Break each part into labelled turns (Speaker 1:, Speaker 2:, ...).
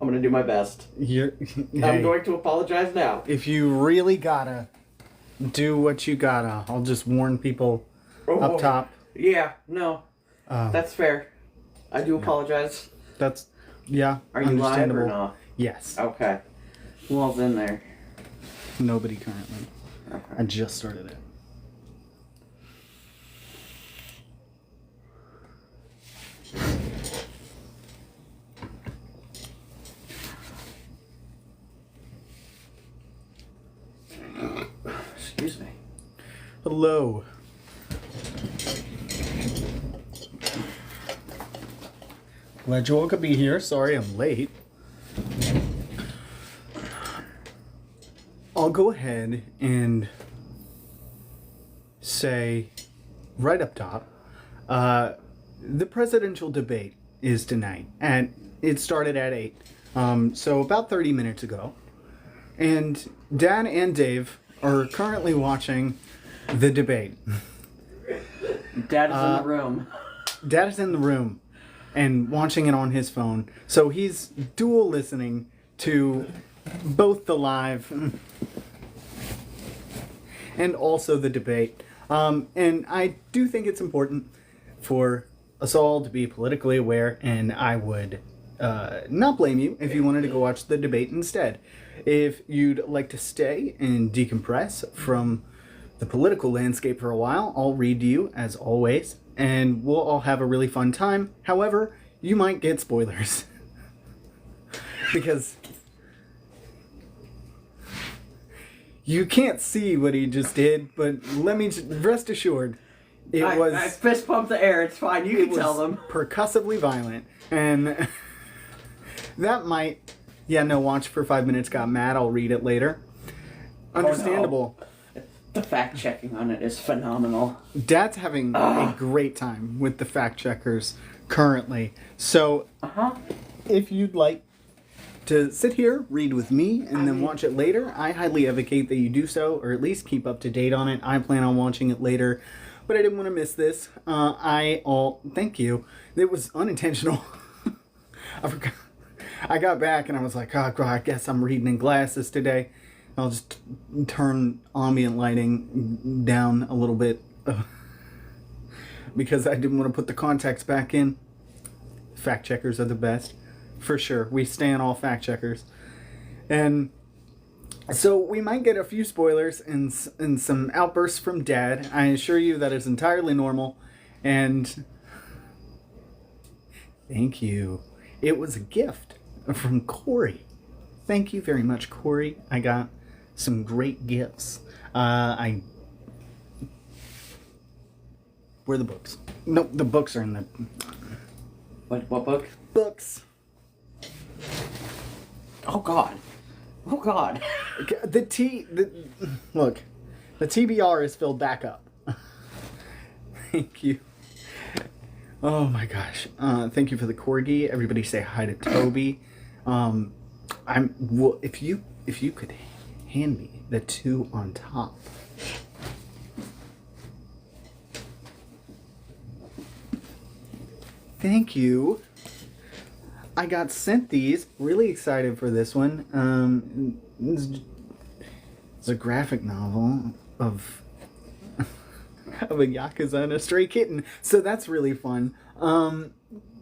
Speaker 1: I'm going to do my best.
Speaker 2: Hey,
Speaker 1: I'm going to apologize now.
Speaker 2: if you really gotta do what you gotta, I'll just warn people up top.
Speaker 1: Yeah, no. That's fair. I do apologize.
Speaker 2: That's, yeah,
Speaker 1: Are you live
Speaker 2: understandable.
Speaker 1: or not?
Speaker 2: Yes.
Speaker 1: Okay. Who all's in there?
Speaker 2: Nobody currently.
Speaker 1: Okay.
Speaker 2: I just started it.
Speaker 1: Excuse me.
Speaker 2: Hello. Glad you all could be here. Sorry I'm late. I'll go ahead and say right up top, the presidential debate is tonight, and it started at 8. So about 30 minutes ago. And Dan and Dave are currently watching the debate.
Speaker 1: Dad is in the room.
Speaker 2: Dad is in the room and watching it on his phone. So he's dual listening to both the live and also the debate. And I do think it's important for us all to be politically aware, and I would not blame you if you wanted to go watch the debate instead. If you'd like to stay and decompress from the political landscape for a while, I'll read to you as always, and we'll all have a really fun time. However, you might get spoilers. Because you can't see what he just did, but let me rest assured,
Speaker 1: I fist pumped the air. It's fine. You can tell them.
Speaker 2: Percussively violent, and that might, watch for 5 minutes, got mad, I'll read it later. Understandable.
Speaker 1: Oh, no. The fact checking on it is phenomenal.
Speaker 2: Dad's having a great time with the fact checkers currently. So, if you'd like to sit here, read with me, and then watch it later, I highly advocate that you do so, or at least keep up to date on it. I plan on watching it later, but I didn't want to miss this. Thank you. It was unintentional. I forgot. I got back and I was like, oh God, I guess I'm reading in glasses today. I'll just turn ambient lighting down a little bit because I didn't want to put the contacts back in. Fact checkers are the best. For sure. We stand all fact checkers. And so we might get a few spoilers and some outbursts from Dad. I assure you that it's entirely normal. And thank you. It was a gift from Corey. Thank you very much, Corey. I got some great gifts. Where are the books? Nope, the books are in the...
Speaker 1: What book?
Speaker 2: Books.
Speaker 1: Oh God. Oh God.
Speaker 2: Look, the TBR is filled back up. Thank you. Oh my gosh. Thank you for the corgi. Everybody say hi to Toby. If you could hand me the two on top. Thank you. I got sent these. Really excited for this one. It's a graphic novel of a Yakuza and a stray kitten. So that's really fun.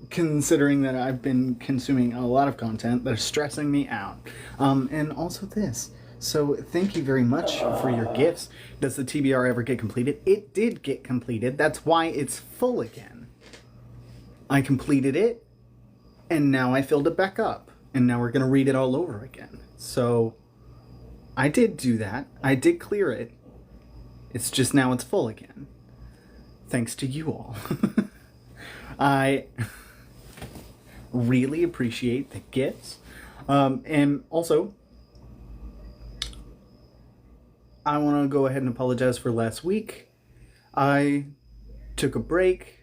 Speaker 2: Considering that I've been consuming a lot of content that's stressing me out. And also this. So thank you very much for your gifts. Does the TBR ever get completed? It did get completed. That's why it's full again. I completed it, and now I filled it back up. And now we're going to read it all over again. So I did do that. I did clear it. It's just now it's full again. Thanks to you all. I really appreciate the gifts. And also, I want to go ahead and apologize for last week. I took a break.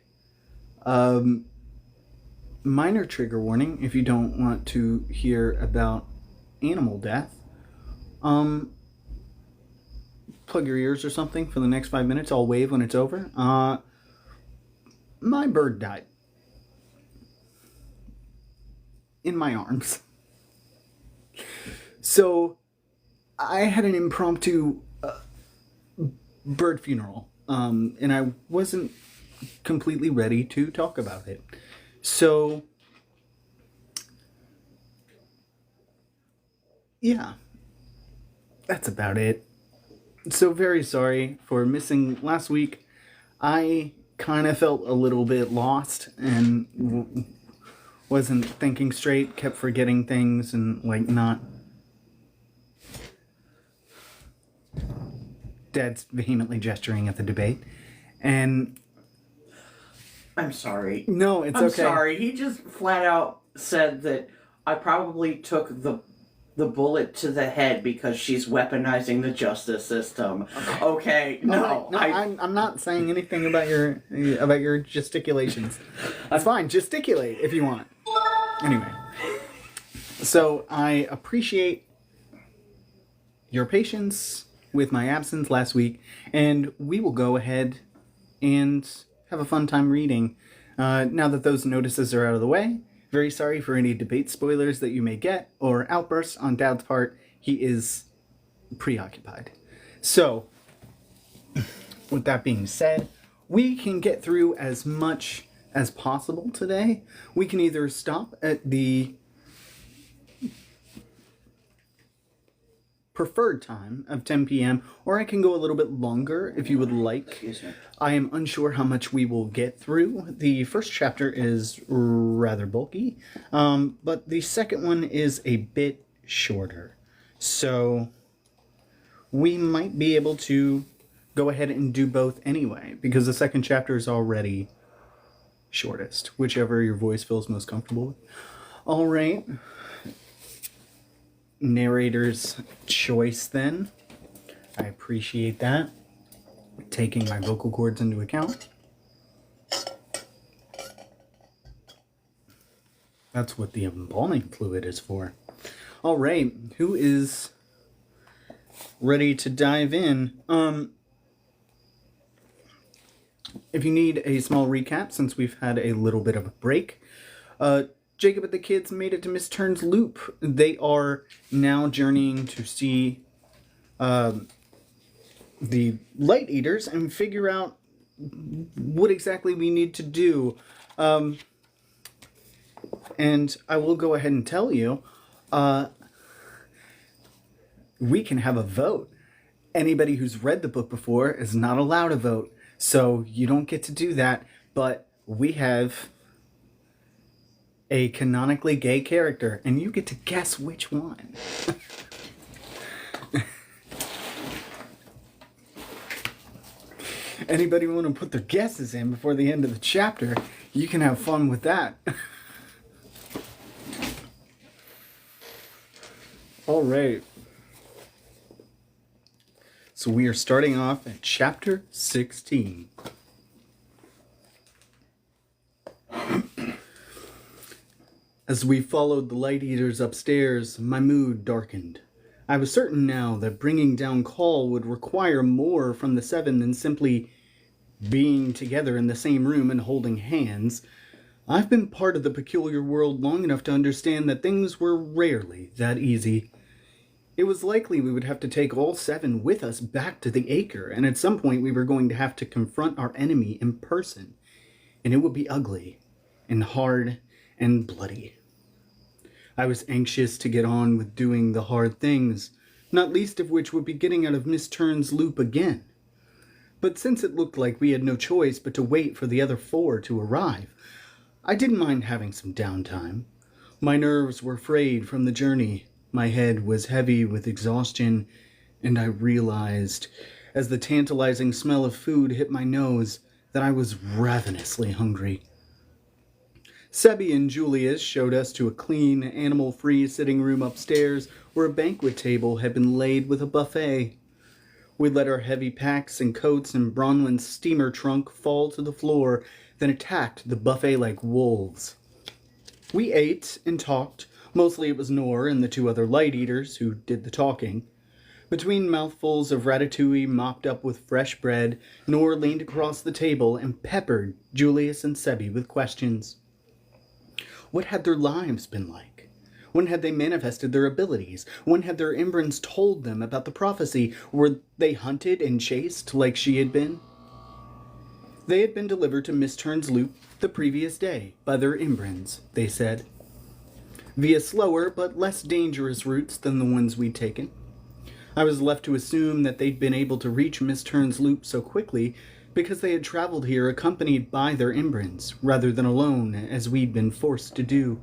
Speaker 2: Minor trigger warning if you don't want to hear about animal death. Plug your ears or something for the next 5 minutes. I'll wave when it's over. My bird died. in my arms. So I had an impromptu bird funeral, and I wasn't completely ready to talk about it. So, yeah, that's about it. So very sorry for missing last week. I kind of felt a little bit lost and wasn't thinking straight, kept forgetting things and not. Dad's vehemently gesturing at the debate. And
Speaker 1: I'm sorry.
Speaker 2: No, it's
Speaker 1: I'm
Speaker 2: okay.
Speaker 1: sorry. He just flat out said that I probably took the bullet to the head because she's weaponizing the justice system. Okay, no,
Speaker 2: I'm not saying anything about your gesticulations. That's fine. Gesticulate if you want. Anyway, so I appreciate your patience with my absence last week, and we will go ahead and have a fun time reading. Now that those notices are out of the way, very sorry for any debate spoilers that you may get, or outbursts on Dad's part. He is preoccupied. So, with that being said, we can get through as much as possible today. We can either stop at the preferred time of 10 p.m. or I can go a little bit longer if you would like.
Speaker 1: Excuse me.
Speaker 2: I am unsure how much we will get through. The first chapter is rather bulky, but the second one is a bit shorter. So we might be able to go ahead and do both anyway, because the second chapter is already shortest, whichever your voice feels most comfortable with. All right. Narrator's choice then. I appreciate that. Taking my vocal cords into account. That's what the embalming fluid is for. All right, who is ready to dive in? If you need a small recap, since we've had a little bit of a break, Jacob and the kids made it to Miss Turn's Loop. They are now journeying to see the Light Eaters and figure out what exactly we need to do. And I will go ahead and tell you, we can have a vote. Anybody who's read the book before is not allowed a vote, so you don't get to do that, but we have a canonically gay character, and you get to guess which one. Anybody want to put their guesses in before the end of the chapter, you can have fun with that. All right. So we are starting off at chapter 16. As we followed the Light Eaters upstairs, my mood darkened. I was certain now that bringing down Call would require more from the seven than simply being together in the same room and holding hands. I've been part of the peculiar world long enough to understand that things were rarely that easy. It was likely we would have to take all seven with us back to the Acre, and at some point we were going to have to confront our enemy in person. And it would be ugly, and hard, and bloody. I was anxious to get on with doing the hard things, not least of which would be getting out of Miss Turn's Loop again. But since it looked like we had no choice but to wait for the other four to arrive, I didn't mind having some downtime. My nerves were frayed from the journey, my head was heavy with exhaustion, and I realized, as the tantalizing smell of food hit my nose, that I was ravenously hungry. Sebi and Julius showed us to a clean, animal-free sitting room upstairs where a banquet table had been laid with a buffet. We let our heavy packs and coats and Bronwyn's steamer trunk fall to the floor, then attacked the buffet like wolves. We ate and talked. Mostly it was Nor and the two other Light Eaters who did the talking. Between mouthfuls of ratatouille mopped up with fresh bread, Nor leaned across the table and peppered Julius and Sebi with questions. What had their lives been like? When had they manifested their abilities? When had their Imbrans told them about the prophecy? Were they hunted and chased like she had been? They had been delivered to Miss Turn's loop the previous day by their Imbrans, they said, via slower but less dangerous routes than the ones we'd taken. I was left to assume that they'd been able to reach Miss Turn's loop so quickly because they had traveled here accompanied by their Imbrans, rather than alone, as we'd been forced to do.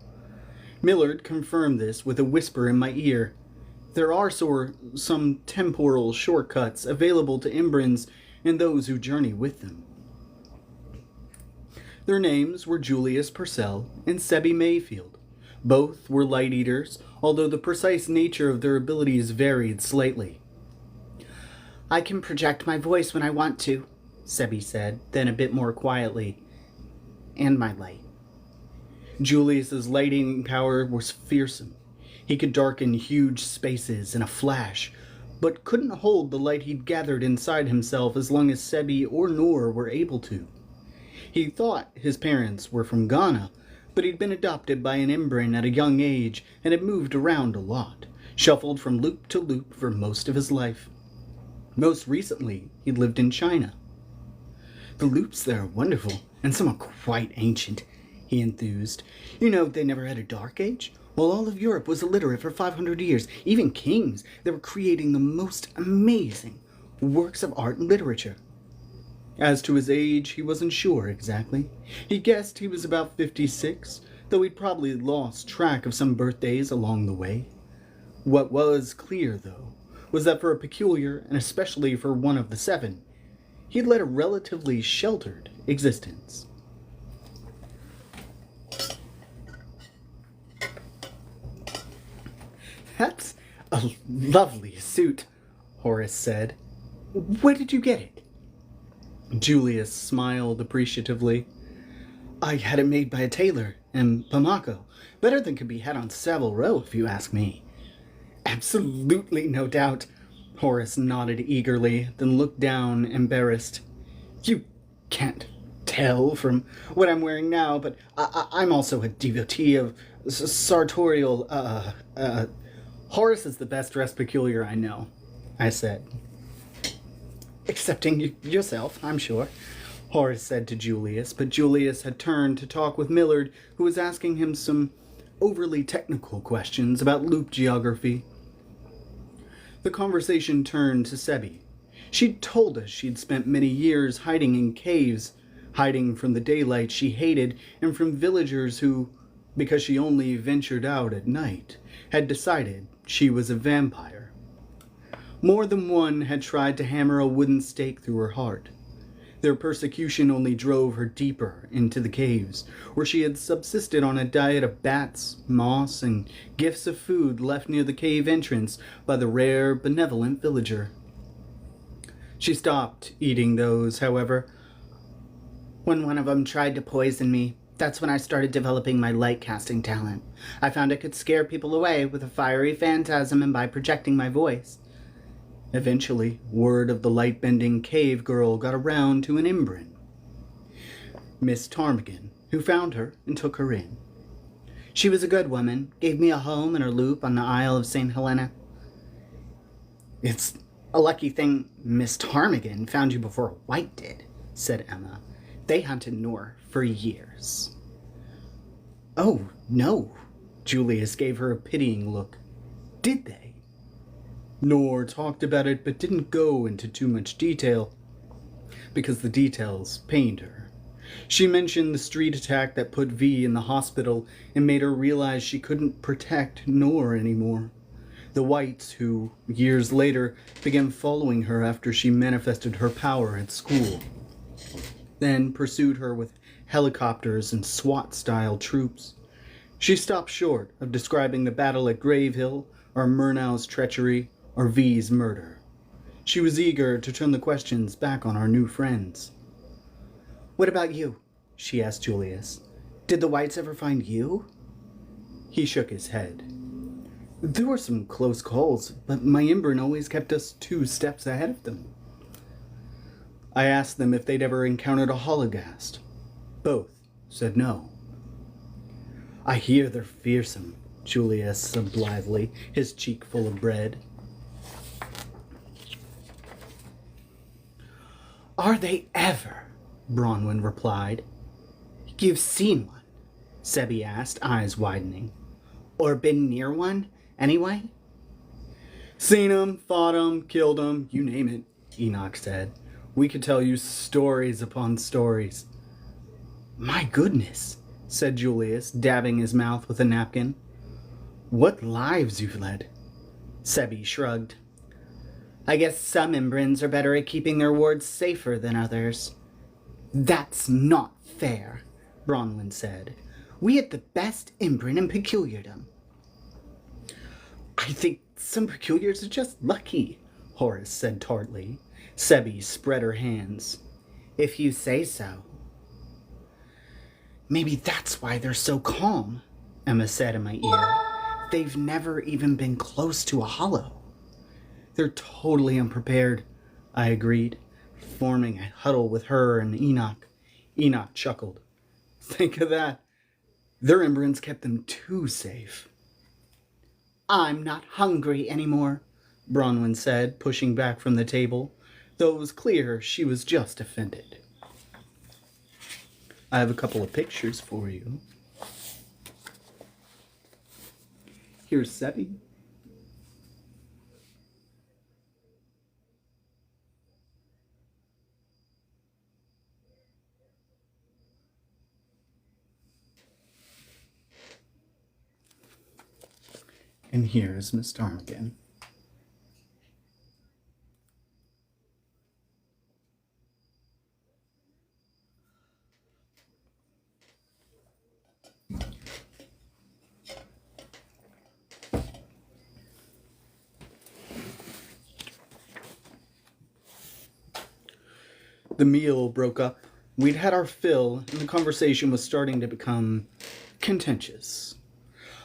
Speaker 2: Millard confirmed this with a whisper in my ear. There are some temporal shortcuts available to Imbrans and those who journey with them. Their names were Julius Purcell and Sebby Mayfield. Both were light eaters, although the precise nature of their abilities varied slightly. I can project my voice when I want to, Sebby said, then a bit more quietly. And my light. Julius's lighting power was fearsome. He could darken huge spaces in a flash, but couldn't hold the light he'd gathered inside himself as long as Sebby or Noor were able to. He thought his parents were from Ghana, but he'd been adopted by an Imbran at a young age and had moved around a lot, shuffled from loop to loop for most of his life. Most recently, he'd lived in China. The loops there are wonderful, and some are quite ancient, he enthused. You know, they never had a dark age? While all of Europe was illiterate for 500 years, even kings, they were creating the most amazing works of art and literature. As to his age, he wasn't sure exactly. He guessed he was about 56, though he'd probably lost track of some birthdays along the way. What was clear, though, was that for a peculiar, and especially for one of the seven, he'd led a relatively sheltered existence. That's a lovely suit, Horace said. Where did you get it? Julius smiled appreciatively. I had it made by a tailor in Bamako. Better than could be had on Savile Row, if you ask me. Absolutely, no doubt. Horace nodded eagerly, then looked down, embarrassed. You can't tell from what I'm wearing now, but I'm also a devotee of sartorial, Horace is the best-dressed peculiar I know, I said. Excepting yourself, I'm sure, Horace said to Julius, but Julius had turned to talk with Millard, who was asking him some overly technical questions about loop geography. The conversation turned to Sebby. She'd told us she'd spent many years hiding in caves, hiding from the daylight she hated and from villagers who, because she only ventured out at night, had decided she was a vampire. More than one had tried to hammer a wooden stake through her heart. Their persecution only drove her deeper into the caves, where she had subsisted on a diet of bats, moss, and gifts of food left near the cave entrance by the rare, benevolent villager. She stopped eating those, however. When one of them tried to poison me, that's when I started developing my light-casting talent. I found I could scare people away with a fiery phantasm and by projecting my voice. Eventually, word of the light-bending cave girl got around to an Imbran, Miss Ptarmigan, who found her and took her in. She was a good woman, gave me a home in her loop on the Isle of St. Helena. It's a lucky thing Miss Ptarmigan found you before White did, said Emma. They hunted Noor for years. Oh, no, Julius gave her a pitying look. Did they? Noor talked about it, but didn't go into too much detail, because the details pained her. She mentioned the street attack that put V in the hospital and made her realize she couldn't protect Noor anymore. The Whites, who, years later, began following her after she manifested her power at school, then pursued her with helicopters and SWAT-style troops. She stopped short of describing the battle at Gravehill, or Murnau's treachery, or V's murder. She was eager to turn the questions back on our new friends. What about you? She asked Julius. Did the Whites ever find you? He shook his head. There were some close calls, but my Imbran always kept us 2 steps ahead of them. I asked them if they'd ever encountered a hologast. Both said no. I hear they're fearsome, Julius said blithely, his cheek full of bread. Are they ever? Bronwyn replied. You've seen one? Sebi asked, eyes widening. Or been near one, anyway? Seen 'em, fought 'em, killed 'em, you name it, Enoch said. We could tell you stories upon stories. My goodness, said Julius, dabbing his mouth with a napkin. What lives you've led. Sebi shrugged. I guess some Imbrins are better at keeping their wards safer than others. That's not fair, Bronwyn said. We had the best Imbrin in Peculiardom. I think some Peculiars are just lucky, Horace said tartly. Sebi spread her hands. If you say so. Maybe that's why they're so calm, Emma said in my ear. They've never even been close to a hollow. They're totally unprepared, I agreed, forming a huddle with her and Enoch. Enoch chuckled. Think of that. Their Imbrins kept them too safe. I'm not hungry anymore, Bronwyn said, pushing back from the table, though it was clear she was just offended. I have a couple of pictures for you. Here's Sebi. And here's Miss Ptarmigan. The meal broke up. We'd had our fill, and the conversation was starting to become contentious.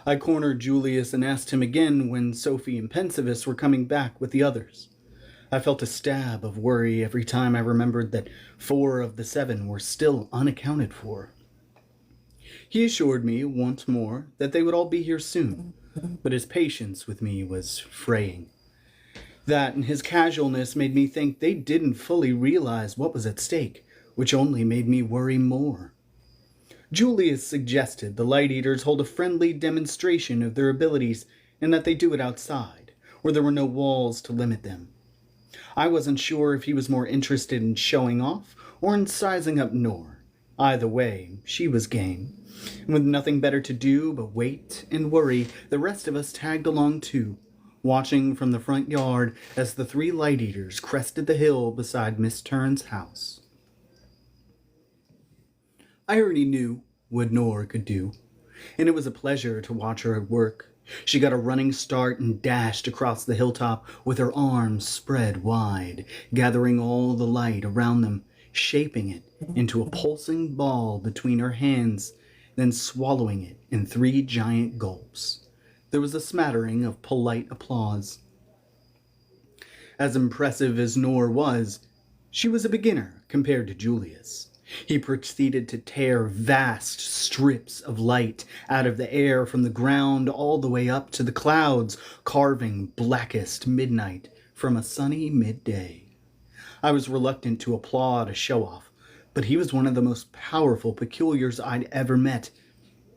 Speaker 2: I cornered Julius and asked him again when Sophie and Pensivus were coming back with the others. I felt a stab of worry every time I remembered that 4 of the 7 were still unaccounted for. He assured me once more that they would all be here soon, but his patience with me was fraying. That and his casualness made me think they didn't fully realize what was at stake, which only made me worry more. Julius suggested the Light Eaters hold a friendly demonstration of their abilities and that they do it outside, where there were no walls to limit them. I wasn't sure if he was more interested in showing off or in sizing up Nor. Either way, she was game. And with nothing better to do but wait and worry, the rest of us tagged along too, watching from the front yard as the 3 Light Eaters crested the hill beside Miss Turn's house. I already knew what Nor could do, and it was a pleasure to watch her at work. She got a running start and dashed across the hilltop with her arms spread wide, gathering all the light around them, shaping it into a pulsing ball between her hands, then swallowing it in 3 giant gulps. There was a smattering of polite applause. As impressive as Nor was, she was a beginner compared to Julius. He proceeded to tear vast strips of light out of the air from the ground all the way up to the clouds, carving blackest midnight from a sunny midday. I was reluctant to applaud a show-off, but he was one of the most powerful peculiars I'd ever met,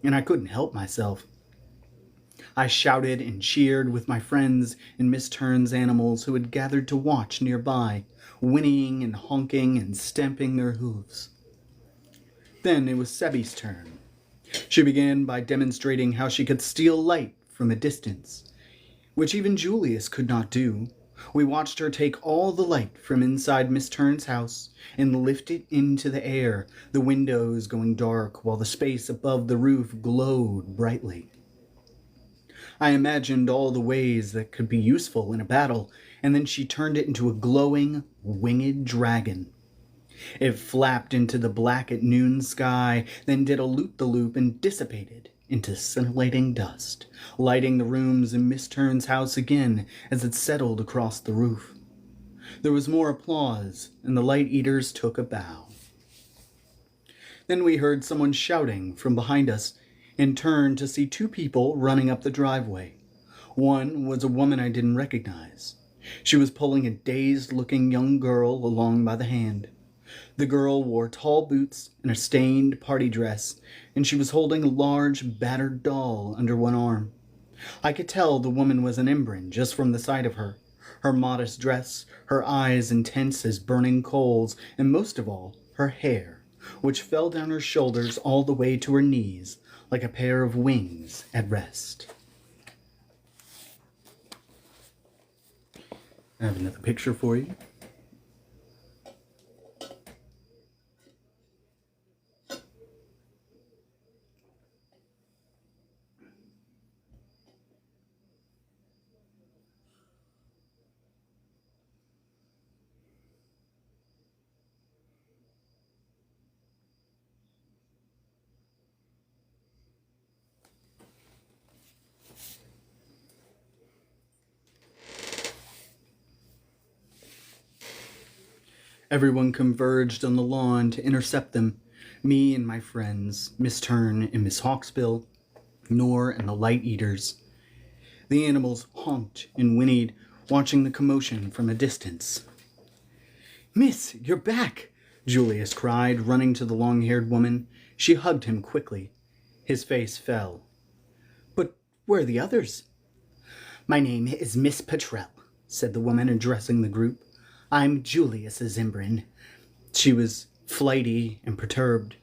Speaker 2: and I couldn't help myself. I shouted and cheered with my friends and Miss Turn's animals who had gathered to watch nearby, whinnying and honking and stamping their hooves. Then it was Sebi's turn. She began by demonstrating how she could steal light from a distance, which even Julius could not do. We watched her take all the light from inside Miss Turn's house and lift it into the air, the windows going dark while the space above the roof glowed brightly. I imagined all the ways that could be useful in a battle, and then she turned it into a glowing, winged dragon. It flapped into the black at noon sky, then did a loop-the-loop and dissipated into scintillating dust, lighting the rooms in Miss Turn's house again as it settled across the roof. There was more applause, and the Light Eaters took a bow. Then we heard someone shouting from behind us, and turned to see two people running up the driveway. One was a woman I didn't recognize. She was pulling a dazed-looking young girl along by the hand. The girl wore tall boots and a stained party dress, and she was holding a large, battered doll under one arm. I could tell the woman was an Imbrin just from the sight of her. Her modest dress, her eyes intense as burning coals, and most of all, her hair, which fell down her shoulders all the way to her knees, like a pair of wings at rest. I have another picture for you. Everyone converged on the lawn to intercept them. Me and my friends, Miss Turn and Miss Hawksbill, Nor and the Light Eaters. The animals honked and whinnied, watching the commotion from a distance. "Miss, you're back!" Julius cried, running to the long-haired woman. She hugged him quickly. His face fell. "But where are the others?" "My name is Miss Petrel," said the woman, addressing the group. "I'm Julius's Imbrin." She was flighty and perturbed.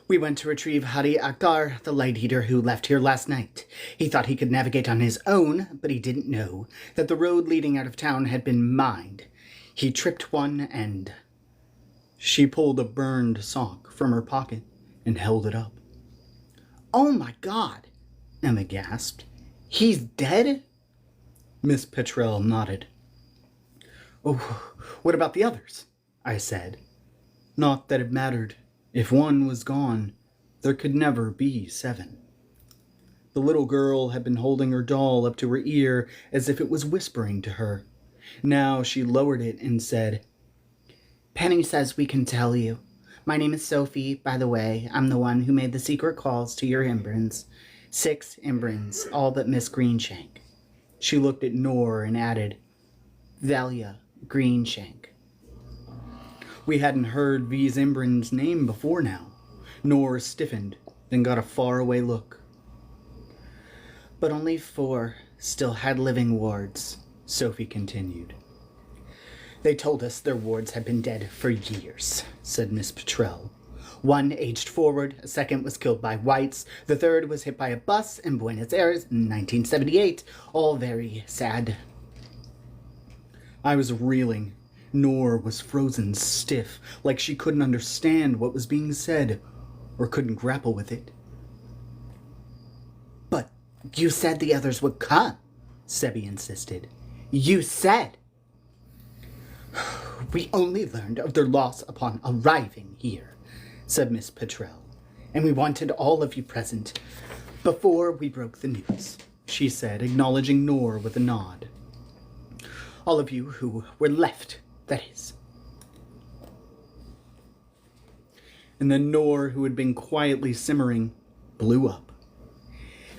Speaker 2: "We went to retrieve Hadi Akdar, the Light Eater who left here last night. He thought he could navigate on his own, but he didn't know that the road leading out of town had been mined. He tripped one and..." She pulled a burned sock from her pocket and held it up. "Oh my God!" Emma gasped. "He's dead?" Miss Petrel nodded. "Oh, what about the others?" I said. Not that it mattered. If one was gone, there could never be 7. The little girl had been holding her doll up to her ear as if it was whispering to her. Now she lowered it and said, "Penny says we can tell you. My name is Sophie, by the way. I'm the one who made the secret calls to your Imbrins. 6 Imbrins, all but Miss Greenshank." She looked at Nor and added, "Velia Greenshank." We hadn't heard V's Imbrin's name before now. Nor stiffened, then got a faraway look. "But only 4 still had living wards," Sophie continued. "They told us their wards had been dead for years," said Miss Petrel. "One aged forward, a second was killed by whites, the third was hit by a bus in Buenos Aires in 1978. All very sad." I was reeling. Nor was frozen stiff, like she couldn't understand what was being said, or couldn't grapple with it. "But you said the others would come," Sebi insisted. "You said." "We only learned of their loss upon arriving here," said Miss Petrel, "and we wanted all of you present before we broke the news," she said, acknowledging Nor with a nod. "All of you who were left, that is." And then Nor, who had been quietly simmering, blew up.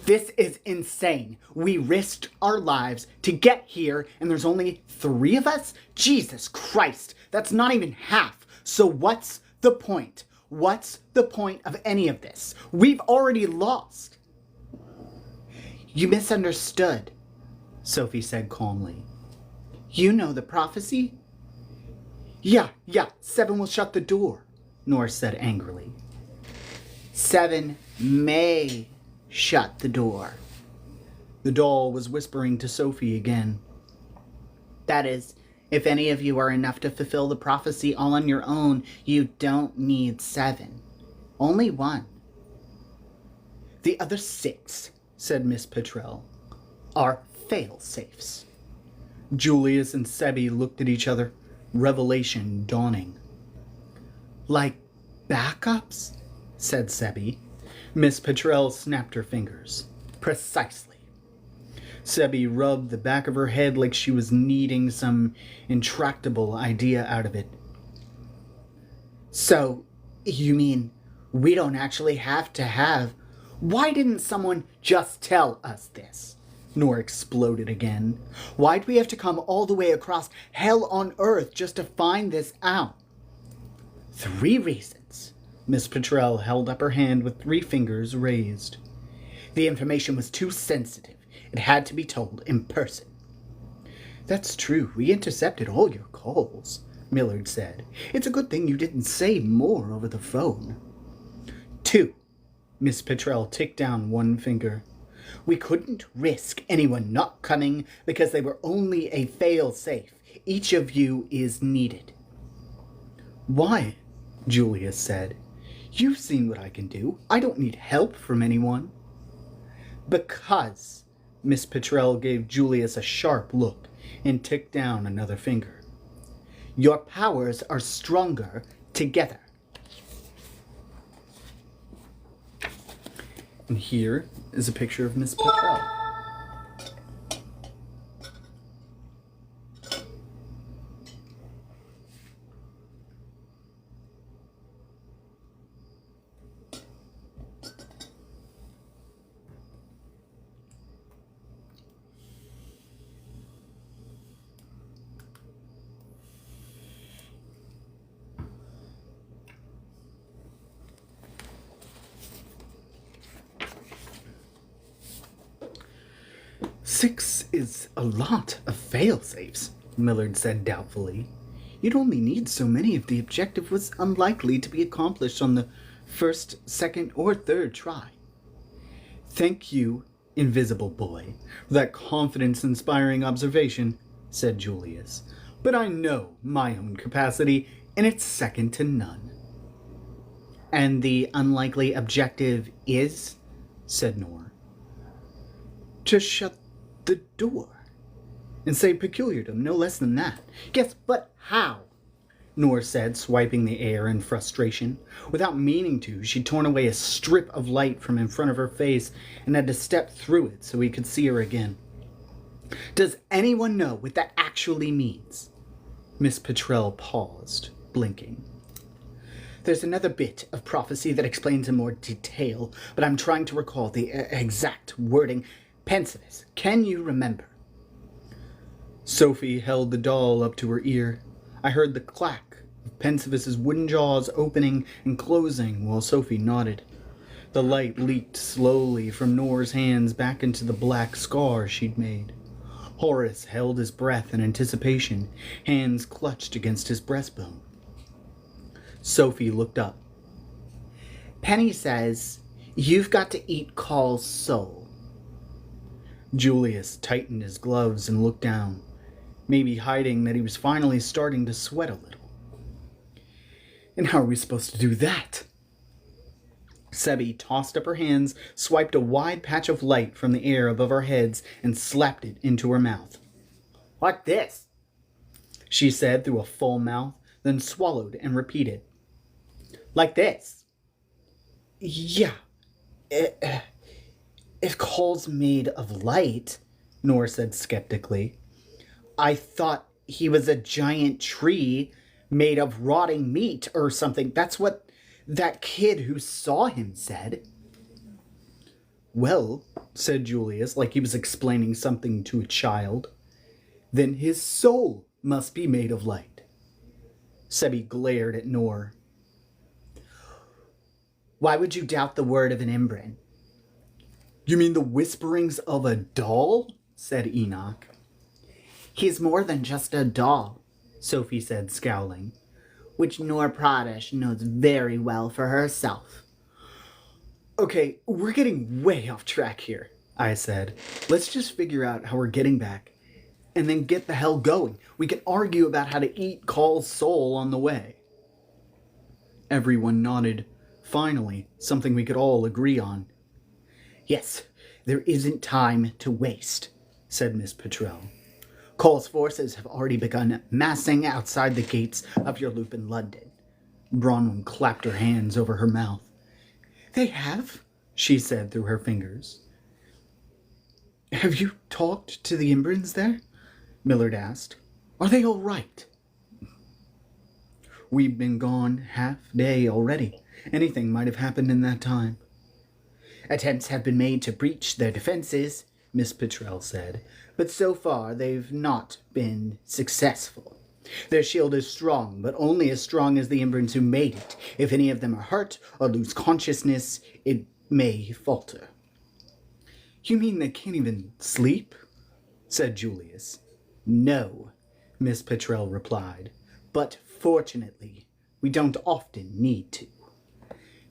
Speaker 2: "This is insane. We risked our lives to get here, and there's only 3 of us? Jesus Christ, that's not even half. So what's the point? What's the point of any of this? We've already lost." "You misunderstood," Sophie said calmly. "You know the prophecy?" Yeah, 7 will shut the door," Nor said angrily. 7 may shut the door." The doll was whispering to Sophie again. "That is, if any of you are enough to fulfill the prophecy all on your own, you don't need 7. Only 1. "The other 6, said Miss Petrel, "are fail-safes." Julius and Sebi looked at each other, revelation dawning. "Like backups?" said Sebi. Miss Petrel snapped her fingers. "Precisely." Sebi rubbed the back of her head like she was kneading some intractable idea out of it. "So, you mean we don't actually have to have Why didn't someone just tell us this? Nor exploded again. Why'd we have to come all the way across hell on earth just to find this out? 3 reasons. Miss Petrel held up her hand with 3 fingers raised. The information was too sensitive. It had to be told in person. That's true. We intercepted all your calls, Millard said. It's a good thing you didn't say more over the phone. 2. Miss Petrel ticked down 1 finger. We couldn't risk anyone not coming because they were only a fail-safe. Each of you is needed. Why? Julius said. You've seen what I can do. I don't need help from anyone. Because Miss Petrel gave Julius a sharp look and ticked down another finger. Your powers are stronger together. And here is a picture of Miss Petrel. Six is a lot of fail-safes, Millard said doubtfully. You'd only need so many if the objective was unlikely to be accomplished on the first, second, or third try. Thank you, Invisible Boy, for that confidence-inspiring observation, said Julius. But I know my own capacity, and it's second to none. And the unlikely objective is? Said Nor. To shut the door. And say peculiardom, no less than that. Yes, but how? Nor said, swiping the air in frustration. Without meaning to, she'd torn away a strip of light from in front of her face and had to step through it so he could see her again. Does anyone know what that actually means? Miss Petrel paused, blinking. There's another bit of prophecy that explains in more detail, but I'm trying to recall the exact wording. Pensivus, can you remember? Sophie held the doll up to her ear. I heard the clack of Pensivus's wooden jaws opening and closing while Sophie nodded. The light leaked slowly from Nor's hands back into the black scar she'd made. Horace held his breath in anticipation, hands clutched against his breastbone. Sophie looked up. Penny says, you've got to eat Call's soul. Julius tightened his gloves and looked down, maybe hiding that he was finally starting to sweat a little. And how are we supposed to do that? Sebi tossed up her hands, swiped a wide patch of light from the air above our heads, and slapped it into her mouth. Like this, she said through a full mouth, then swallowed and repeated. Like this. Yeah. If Call's made of light, Nor said skeptically, I thought he was a giant tree made of rotting meat or something. That's what that kid who saw him said. Well, said Julius, like he was explaining something to a child, then his soul must be made of light. Sebi glared at Nor. Why would you doubt the word of an Imbrin? You mean the whisperings of a doll? Said Enoch. He's more than just a doll, Sophie said, scowling, which Nor Pradesh knows very well for herself. Okay, we're getting way off track here, I said. Let's just figure out how we're getting back, and then get the hell going. We can argue about how to eat Call's soul on the way. Everyone nodded. Finally, something we could all agree on. Yes, there isn't time to waste, said Miss Petrel. Call's forces have already begun massing outside the gates of your loop in London. Bronwyn clapped her hands over her mouth. They have, she said through her fingers. Have you talked to the Imbrins there? Millard asked. Are they all right? We've been gone half day already. Anything might have happened in that time. Attempts have been made to breach their defenses, Miss Petrel said, but so far they've not been successful. Their shield is strong, but only as strong as the Imbrans who made it. If any of them are hurt or lose consciousness, it may falter. You mean they can't even sleep? Said Julius. No, Miss Petrel replied, but fortunately, we don't often need to.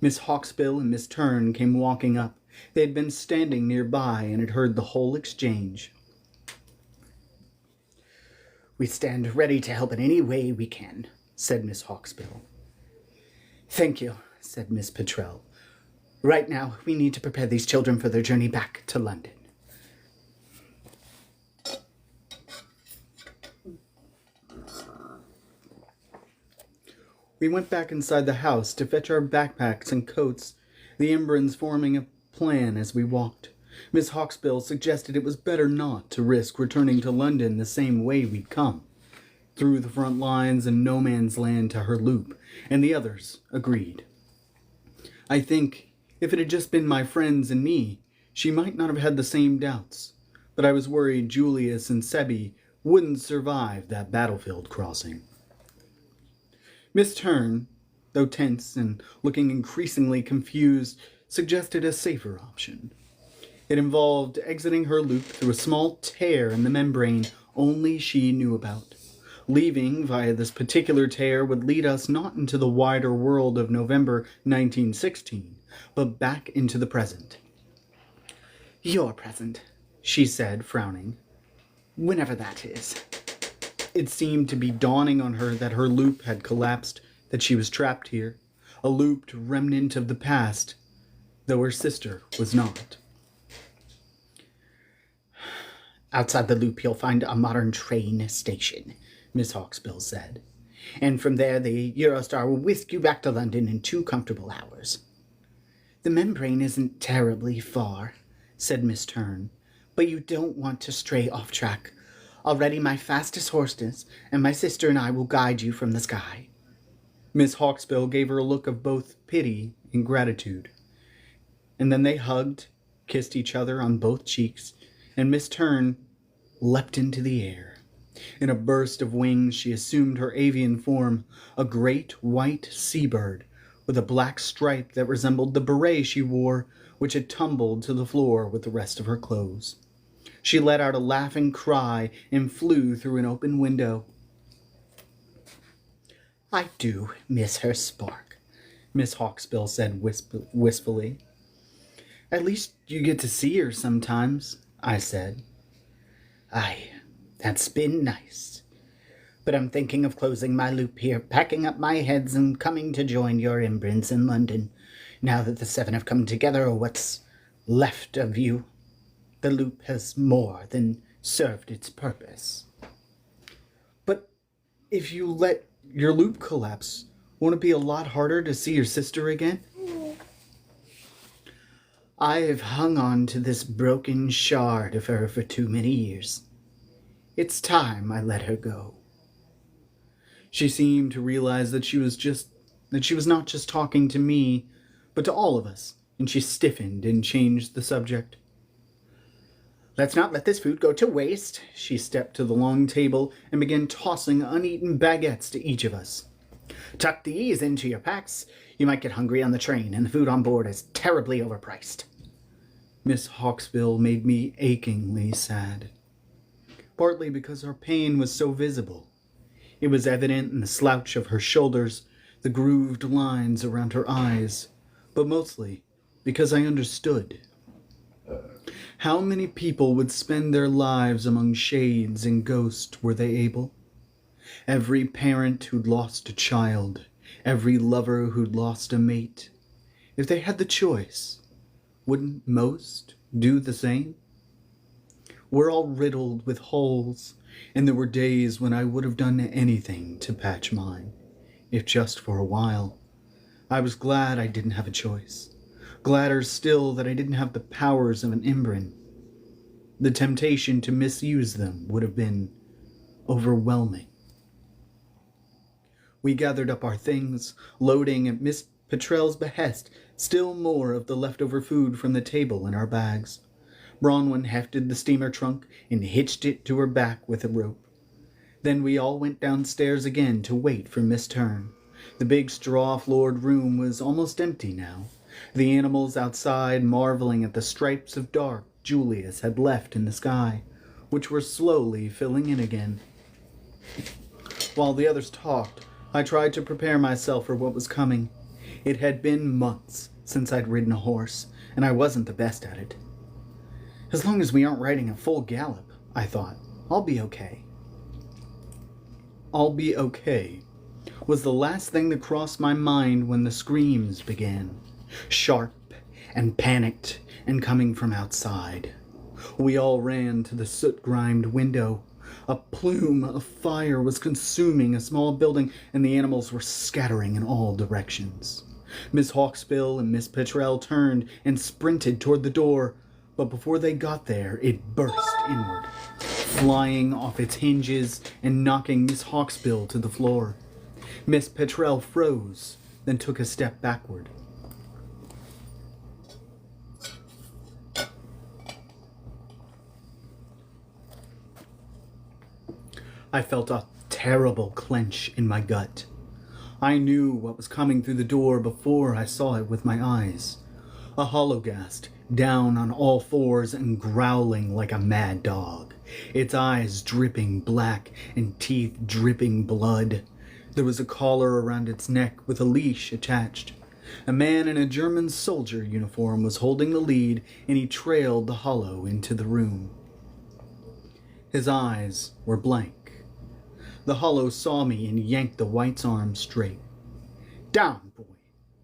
Speaker 2: Miss Hawksbill and Miss Turn came walking up. They had been standing nearby and had heard the whole exchange. We stand ready to help in any way we can, said Miss Hawksbill. Thank you, said Miss Petrel. Right now, we need to prepare these children for their journey back to London. We went back inside the house to fetch our backpacks and coats, the Imbrans forming a plan as we walked. Miss Hawksbill suggested it was better not to risk returning to London the same way we'd come, through the front lines and no man's land to her loop, and the others agreed. I think if it had just been my friends and me, she might not have had the same doubts, but I was worried Julius and Sebi wouldn't survive that battlefield crossing. Miss Turn, though tense and looking increasingly confused, suggested a safer option. It involved exiting her loop through a small tear in the membrane only she knew about. Leaving via this particular tear would lead us not into the wider world of November 1916, but back into the present. Your present, she said, frowning. Whenever that is. It seemed to be dawning on her that her loop had collapsed, that she was trapped here, a looped remnant of the past, though her sister was not. Outside the loop you'll find a modern train station, Miss Hawksbill said. And from there the Eurostar will whisk you back to London in 2 comfortable hours. The membrane isn't terribly far, said Miss Turn, but you don't want to stray off track. Already my fastest horses, and my sister and I will guide you from the sky. Miss Hawksbill gave her a look of both pity and gratitude. And then they hugged, kissed each other on both cheeks, and Miss Turn leapt into the air. In a burst of wings she assumed her avian form, a great white seabird with a black stripe that resembled the beret she wore, which had tumbled to the floor with the rest of her clothes. She let out a laughing cry and flew through an open window. I do miss her spark, Miss Hawksbill said wistfully. At least you get to see her sometimes, I said. Aye, that's been nice. But I'm thinking of closing my loop here, packing up my heads and coming to join your Imbrans in London, now that the 7 have come together, or what's left of you. The loop has more than served its purpose. But if you let your loop collapse, won't it be a lot harder to see your sister again? I've hung on to this broken shard of her for too many years. It's time I let her go. She seemed to realize that she was not just talking to me, but to all of us, and she stiffened and changed the subject. Let's not let this food go to waste. She stepped to the long table and began tossing uneaten baguettes to each of us. Tuck these into your packs. You might get hungry on the train, and the food on board is terribly overpriced. Miss Hawksbill made me achingly sad. Partly because our pain was so visible. It was evident in the slouch of her shoulders, the grooved lines around her eyes, but mostly because I understood. How many people would spend their lives among shades and ghosts were they able? Every parent who'd lost a child, every lover who'd lost a mate. If they had the choice, wouldn't most do the same? We're all riddled with holes, and there were days when I would have done anything to patch mine, if just for a while. I was glad I didn't have a choice. Gladder still that I didn't have the powers of an Imbran. The temptation to misuse them would have been overwhelming. We gathered up our things, loading at Miss Petrel's behest Still more of the leftover food from the table in our bags. Bronwyn hefted the steamer trunk and hitched it to her back with a rope. Then we all went downstairs again to wait for Miss Turn. The big straw-floored room was almost empty now. The animals outside marveling at the stripes of dark Julius had left in the sky, which were slowly filling in again. While the others talked, I tried to prepare myself for what was coming. It had been months since I'd ridden a horse, and I wasn't the best at it. As long as we aren't riding a full gallop, I thought, I'll be okay. I'll be okay was the last thing that crossed my mind when the screams began, sharp and panicked and coming from outside. We all ran to the soot-grimed window. A plume of fire was consuming a small building, and the animals were scattering in all directions. Miss Hawksbill and Miss Petrel turned and sprinted toward the door, but before they got there, it burst inward, flying off its hinges and knocking Miss Hawksbill to the floor. Miss Petrel froze, then took a step backward. I felt a terrible clench in my gut. I knew what was coming through the door before I saw it with my eyes. A Hologhast, down on all fours and growling like a mad dog, its eyes dripping black and teeth dripping blood. There was a collar around its neck with a leash attached. A man in a German soldier uniform was holding the lead, and he trailed the hollow into the room. His eyes were blank. The hollow saw me and yanked the white's arm straight. "Down, boy,"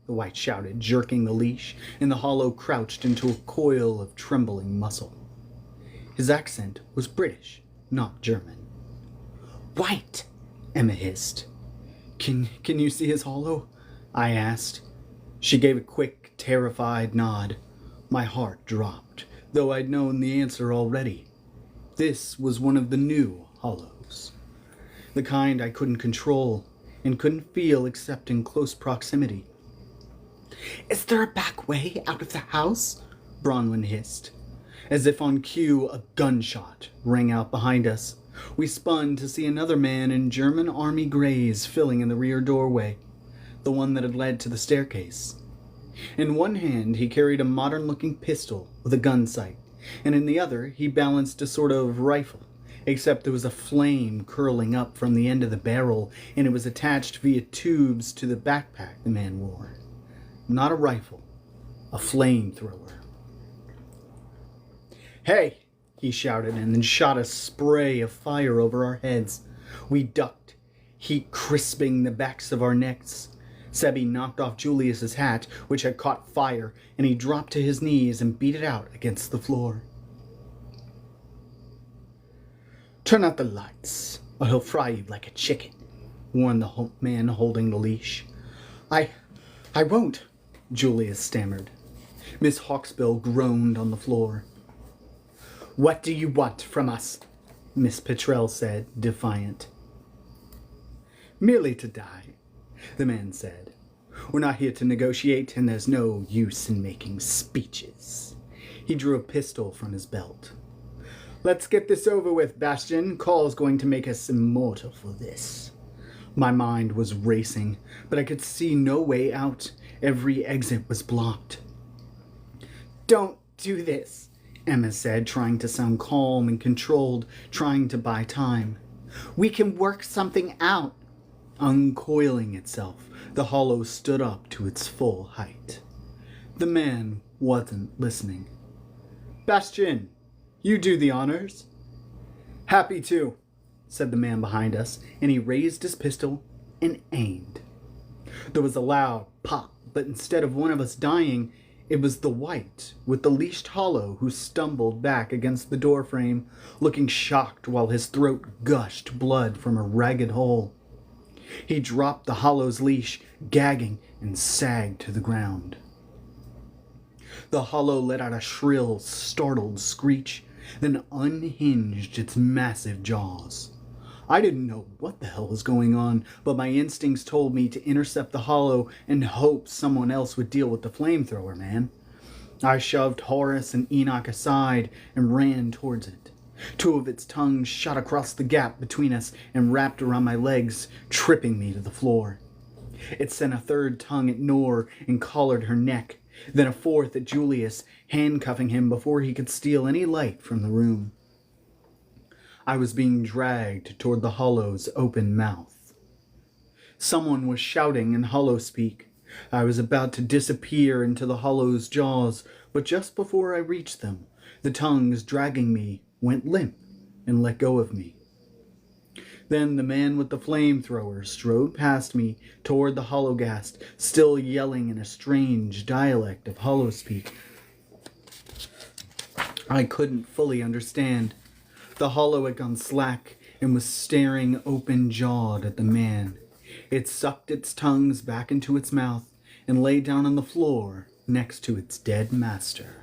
Speaker 2: the white shouted, jerking the leash, and the hollow crouched into a coil of trembling muscle. His accent was British, not German. "White," Emma hissed. Can you see his hollow?" I asked. She gave a quick, terrified nod. My heart dropped, though I'd known the answer already. This was one of the new hollows. The kind I couldn't control and couldn't feel except in close proximity. "Is there a back way out of the house?" Bronwyn hissed. As if on cue, a gunshot rang out behind us. We spun to see another man in German army greys filling in the rear doorway, the one that had led to the staircase. In one hand he carried a modern-looking pistol with a gun sight, and in the other he balanced a sort of rifle, except there was a flame curling up from the end of the barrel, and it was attached via tubes to the backpack the man wore. Not a rifle, a flamethrower. "Hey!" he shouted, and then shot a spray of fire over our heads. We ducked, heat crisping the backs of our necks. Sebi knocked off Julius's hat, which had caught fire, and he dropped to his knees and beat it out against the floor. "Turn out the lights, or he'll fry you like a chicken," warned the man holding the leash. I won't," Julius stammered. Miss Hawksbill groaned on the floor. "What do you want from us?" Miss Petrel said, defiant. "Merely to die," the man said. "We're not here to negotiate, and there's no use in making speeches." He drew a pistol from his belt. "Let's get this over with, Bastian. Call's going to make us immortal for this." My mind was racing, but I could see no way out. Every exit was blocked. "Don't do this," Emma said, trying to sound calm and controlled, trying to buy time. "We can work something out." Uncoiling itself, the hollow stood up to its full height. The man wasn't listening. "Bastian, you do the honors." "Happy to," said the man behind us, and he raised his pistol and aimed. There was a loud pop, but instead of one of us dying, it was the white with the leashed hollow who stumbled back against the doorframe, looking shocked while his throat gushed blood from a ragged hole. He dropped the hollow's leash, gagging, and sagged to the ground. The hollow let out a shrill, startled screech, then unhinged its massive jaws. I didn't know what the hell was going on, but my instincts told me to intercept the hollow and hope someone else would deal with the flamethrower, man. I shoved Horace and Enoch aside and ran towards it. Two of its tongues shot across the gap between us and wrapped around my legs, tripping me to the floor. It sent a third tongue at Nor and collared her neck, then a fourth at Julius, handcuffing him before he could steal any light from the room. I was being dragged toward the hollow's open mouth. Someone was shouting in hollow speak. I was about to disappear into the hollow's jaws, but just before I reached them, the tongues dragging me went limp and let go of me. Then the man with the flamethrower strode past me toward the Hollowgast, still yelling in a strange dialect of Hollowspeak. I couldn't fully understand. The Hollow had gone slack and was staring open-jawed at the man. It sucked its tongues back into its mouth and lay down on the floor next to its dead master.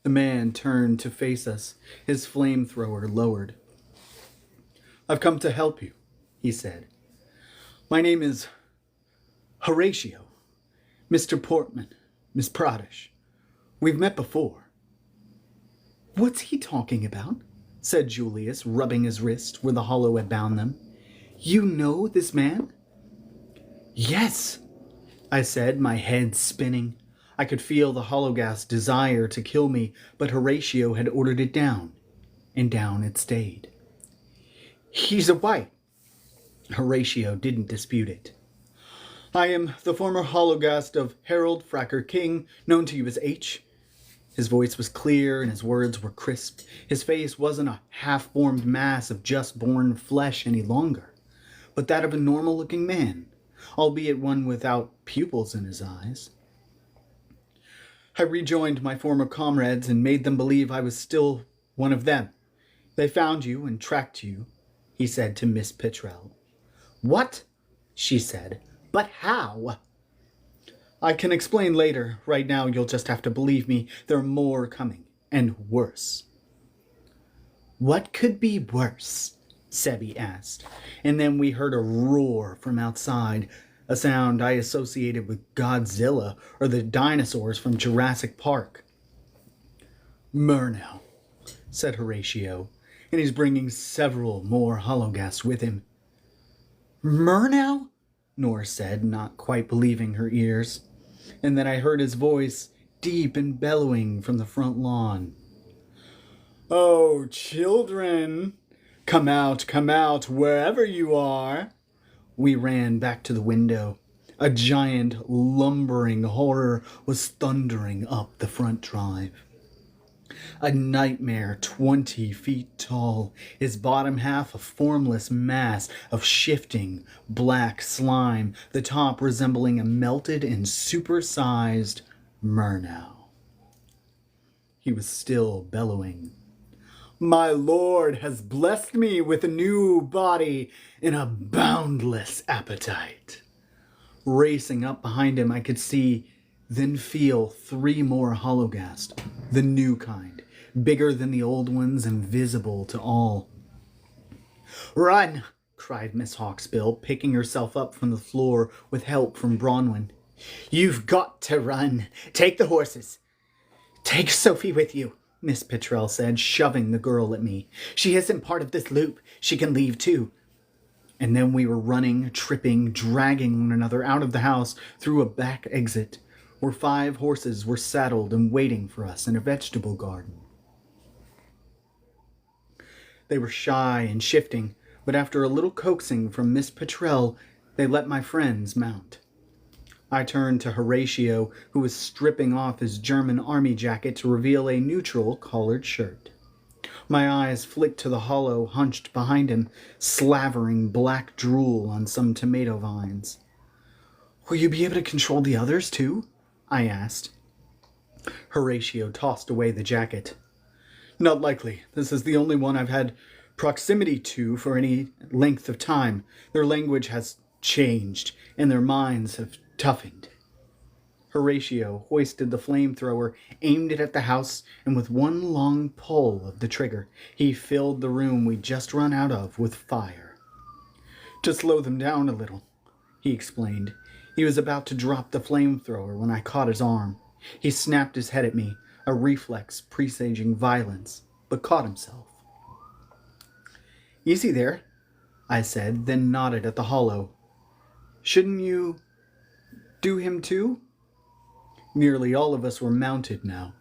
Speaker 2: The man turned to face us, his flamethrower lowered. "I've come to help you," he said. "My name is Horatio. Mr. Portman, Miss Pradesh. We've met before." "What's he talking about?" said Julius, rubbing his wrist where the hollow had bound them. "You know this man?" "Yes," I said, my head spinning. I could feel the Hollowgast's desire to kill me, but Horatio had ordered it down, and down it stayed. "He's a white." Horatio didn't dispute it. "I am the former Hollowgast of Harold Fracker King, known to you as H." His voice was clear and his words were crisp. His face wasn't a half-formed mass of just-born flesh any longer, but that of a normal-looking man, albeit one without pupils in his eyes. "I rejoined my former comrades and made them believe I was still one of them. They found you and tracked you," he said to Miss Petrel. "What?" she said. "But how?" "I can explain later. Right now you'll just have to believe me. There are more coming, and worse." "What could be worse?" Sebi asked, and then we heard a roar from outside, a sound I associated with Godzilla or the dinosaurs from Jurassic Park. "Murnau," said Horatio, "and he's bringing several more Hollowgasts with him." "Murnau?" Nor said, not quite believing her ears. And then I heard his voice, deep and bellowing from the front lawn. "Oh, children, come out, wherever you are." We ran back to the window. A giant, lumbering horror was thundering up the front drive. A nightmare 20 feet tall, his bottom half a formless mass of shifting black slime, the top resembling a melted and supersized Murnau. He was still bellowing. "My lord has blessed me with a new body and a boundless appetite." Racing up behind him, I could see, then feel 3 more Hollowgast, the new kind, bigger than the old ones and visible to all. "Run!" cried Miss Hawksbill, picking herself up from the floor with help from Bronwyn. "You've got to run. Take the horses. Take Sophie with you," Miss Petrel said, shoving the girl at me. "She isn't part of this loop. She can leave too." And then we were running, tripping, dragging one another out of the house through a back exit, where 5 horses were saddled and waiting for us in a vegetable garden. They were shy and shifting, but after a little coaxing from Miss Petrel, they let my friends mount. I turned to Horatio, who was stripping off his German army jacket to reveal a neutral collared shirt. My eyes flicked to the hollow hunched behind him, slavering black drool on some tomato vines. "Will you be able to control the others, too?" I asked. Horatio tossed away the jacket. "Not likely. This is the only one I've had proximity to for any length of time. Their language has changed, and their minds have toughened. Horatio hoisted the flamethrower, aimed it at the house, and with one long pull of the trigger, he filled the room we'd just run out of with fire. To slow them down a little, he explained. He was about to drop the flamethrower when I caught his arm. He snapped his head at me, a reflex presaging violence, but caught himself. "Easy there," I said, then nodded at the hollow. "Shouldn't you do him too?" Nearly all of us were mounted now.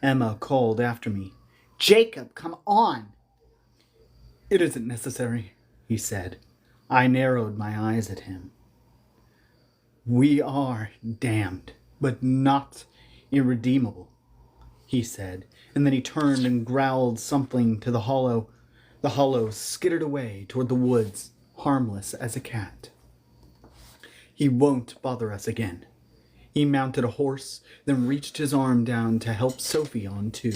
Speaker 2: Emma called after me, "Jacob, come on!" "It isn't necessary," he said. I narrowed my eyes at him. "We are damned, but not irredeemable," he said, and then he turned and growled something to the hollow. The hollow skittered away toward the woods, harmless as a cat. "He won't bother us again." He mounted a horse, then reached his arm down to help Sophie on too.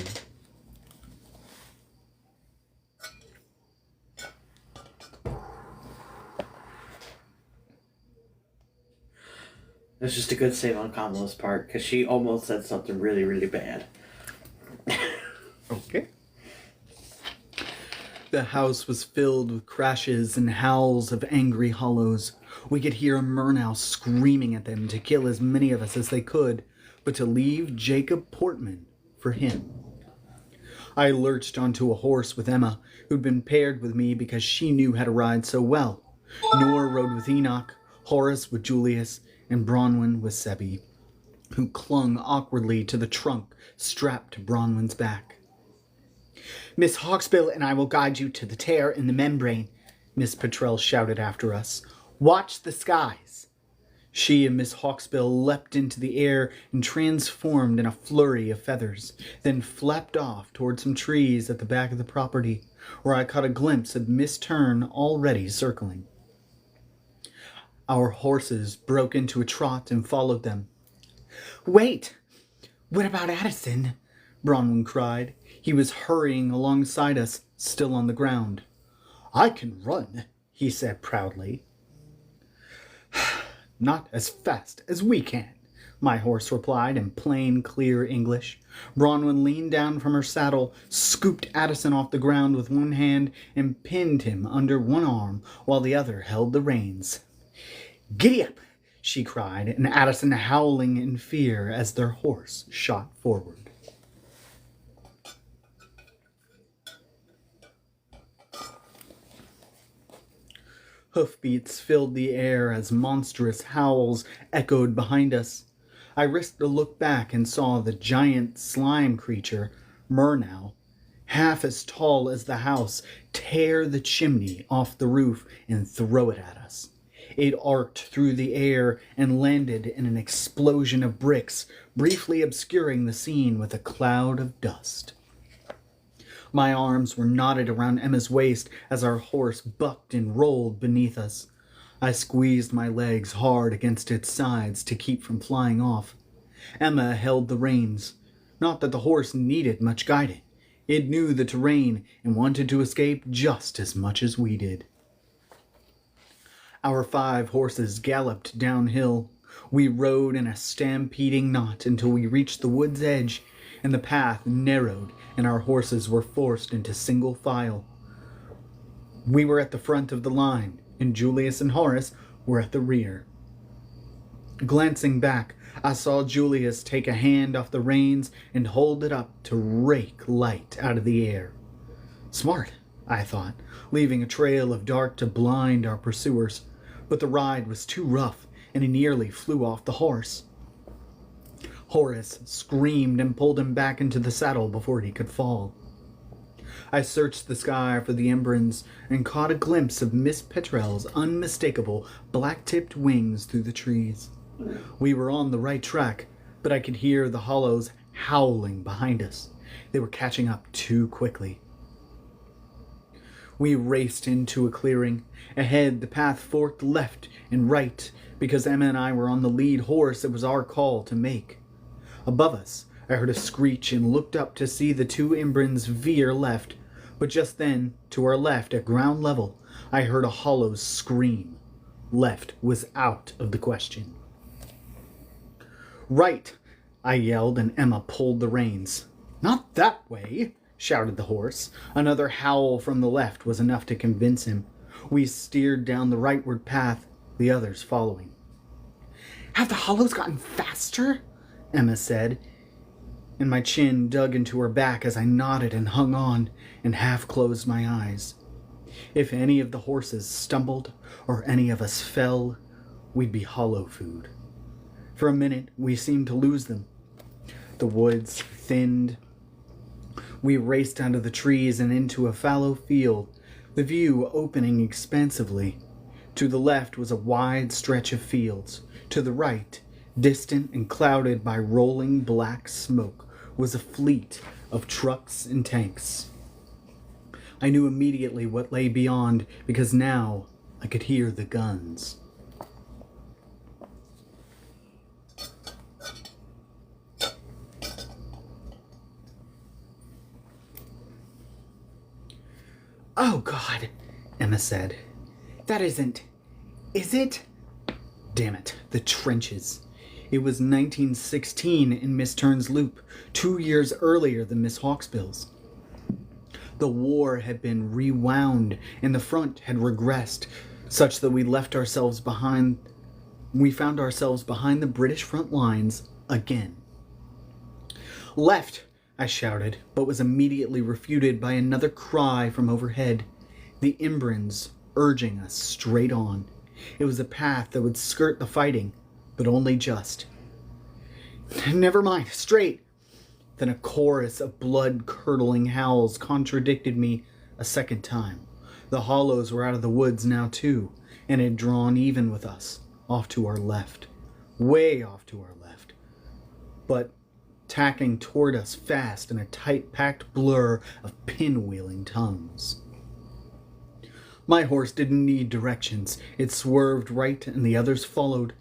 Speaker 1: It's just a good save on Kamala's part, because she almost said something really, really bad.
Speaker 2: Okay. The house was filled with crashes and howls of angry hollows. We could hear Murnau screaming at them to kill as many of us as they could, but to leave Jacob Portman for him. I lurched onto a horse with Emma, who'd been paired with me because she knew how to ride so well. Nora rode with Enoch, Horace with Julius, and Bronwyn with Sebi, who clung awkwardly to the trunk strapped to Bronwyn's back. "Miss Hawksbill and I will guide you to the tear in the membrane," Miss Petrel shouted after us. "Watch the skies." She and Miss Hawksbill leapt into the air and transformed in a flurry of feathers, then flapped off toward some trees at the back of the property, where I caught a glimpse of Miss Turn already circling. Our horses broke into a trot and followed them. "Wait! What about Addison?" Bronwyn cried. He was hurrying alongside us, still on the ground. "I can run," he said proudly. "Not as fast as we can," my horse replied in plain, clear English. Bronwyn leaned down from her saddle, scooped Addison off the ground with one hand, and pinned him under one arm while the other held the reins. "Giddy up!" she cried, and Addison howling in fear as their horse shot forward. Hoofbeats filled the air as monstrous howls echoed behind us. I risked a look back and saw the giant slime creature, Murnau, half as tall as the house, tear the chimney off the roof and throw it at us. It arced through the air and landed in an explosion of bricks, briefly obscuring the scene with a cloud of dust. My arms were knotted around Emma's waist as our horse bucked and rolled beneath us. I squeezed my legs hard against its sides to keep from flying off. Emma held the reins. Not that the horse needed much guiding. It knew the terrain and wanted to escape just as much as we did. Our 5 horses galloped downhill. We rode in a stampeding knot until we reached the wood's edge, and the path narrowed and our horses were forced into single file. We were at the front of the line, and Julius and Horace were at the rear. Glancing back, I saw Julius take a hand off the reins and hold it up to rake light out of the air. Smart, I thought, leaving a trail of dark to blind our pursuers, but the ride was too rough, and he nearly flew off the horse. Horace screamed and pulled him back into the saddle before he could fall. I searched the sky for the Embrons and caught a glimpse of Miss Petrel's unmistakable black-tipped wings through the trees. We were on the right track, but I could hear the hollows howling behind us. They were catching up too quickly. We raced into a clearing. Ahead, the path forked left and right. Because Emma and I were on the lead horse, it was our call to make. Above us, I heard a screech and looked up to see the 2 Embrons veer left. But just then, to our left, at ground level, I heard a hollow scream. Left was out of the question. Right, I yelled, and Emma pulled the reins. Not that way, shouted the horse. Another howl from the left was enough to convince him. We steered down the rightward path, the others following. Have the hollows gotten faster? Emma said, and my chin dug into her back as I nodded and hung on and half closed my eyes. If any of the horses stumbled or any of us fell, we'd be hollow food. For a minute, we seemed to lose them. The woods thinned. We raced out of the trees and into a fallow field, the view opening expansively. To the left was a wide stretch of fields. To the right, distant and clouded by rolling black smoke, was a fleet of trucks and tanks. I knew immediately what lay beyond because now I could hear the guns. Oh, God, Emma said. That isn't... Is it? Damn it, the trenches. It was 1916 in Miss Turn's Loop, 2 years earlier than Miss Hawksbill's. The war had been rewound, and the front had regressed, such that we found ourselves behind the British front lines again. Left, I shouted, but was immediately refuted by another cry from overhead. The Imbrans urging us straight on. It was a path that would skirt the fighting, but only just. Never mind, straight. Then a chorus of blood-curdling howls contradicted me a second time. The hollows were out of the woods now, too, and had drawn even with us, off to our left. Way off to our left. But tacking toward us fast in a tight-packed blur of pinwheeling tongues. My horse didn't need directions. It swerved right, and the others followed.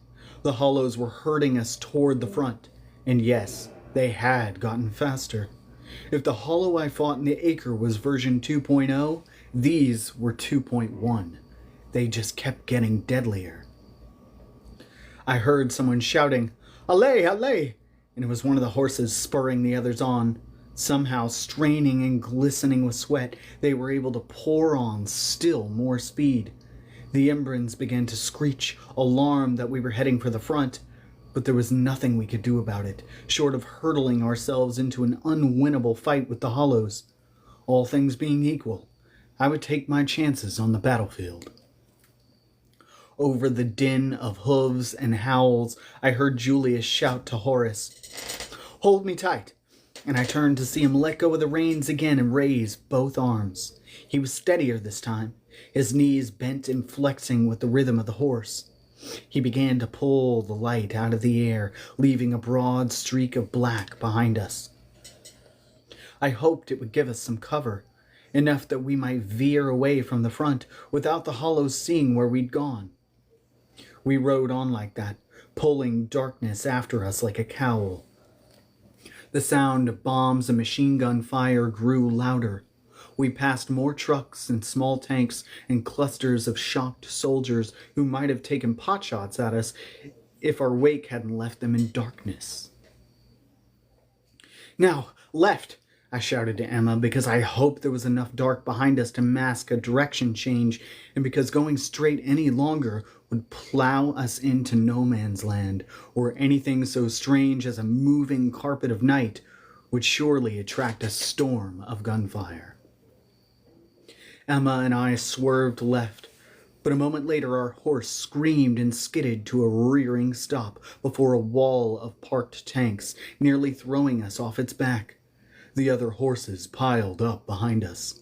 Speaker 2: The hollows were herding us toward the front, and yes, they had gotten faster. If the hollow I fought in the acre was version 2.0, these were 2.1. They just kept getting deadlier. I heard someone shouting, "Allez, allez!" and it was one of the horses spurring the others on. Somehow, straining and glistening with sweat, they were able to pour on still more speed. The Imbrans began to screech, alarmed that we were heading for the front, but there was nothing we could do about it, short of hurtling ourselves into an unwinnable fight with the hollows. All things being equal, I would take my chances on the battlefield. Over the din of hooves and howls, I heard Julius shout to Horace, "Hold me tight," and I turned to see him let go of the reins again and raise both arms. He was steadier this time, his knees bent and flexing with the rhythm of the horse. He began to pull the light out of the air, leaving a broad streak of black behind us. I hoped it would give us some cover, enough that we might veer away from the front without the hollows seeing where we'd gone. We rode on like that, pulling darkness after us like a cowl. The sound of bombs and machine gun fire grew louder. We passed more trucks and small tanks and clusters of shocked soldiers who might have taken potshots at us if our wake hadn't left them in darkness. "Now, left!" I shouted to Emma, because I hoped there was enough dark behind us to mask a direction change, and because going straight any longer would plow us into no man's land, or anything so strange as a moving carpet of night would surely attract a storm of gunfire. Emma and I swerved left, but a moment later our horse screamed and skidded to a rearing stop before a wall of parked tanks, nearly throwing us off its back. The other horses piled up behind us.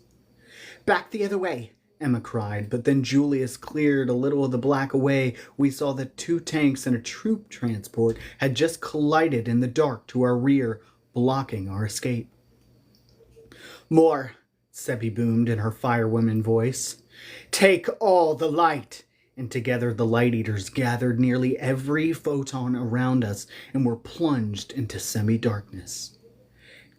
Speaker 2: "Back the other way," Emma cried, but then Julius cleared a little of the black away. We saw that 2 tanks and a troop transport had just collided in the dark to our rear, blocking our escape. "More," Seppi boomed in her firewoman voice. "Take all the light!" And together the light eaters gathered nearly every photon around us and were plunged into semi-darkness.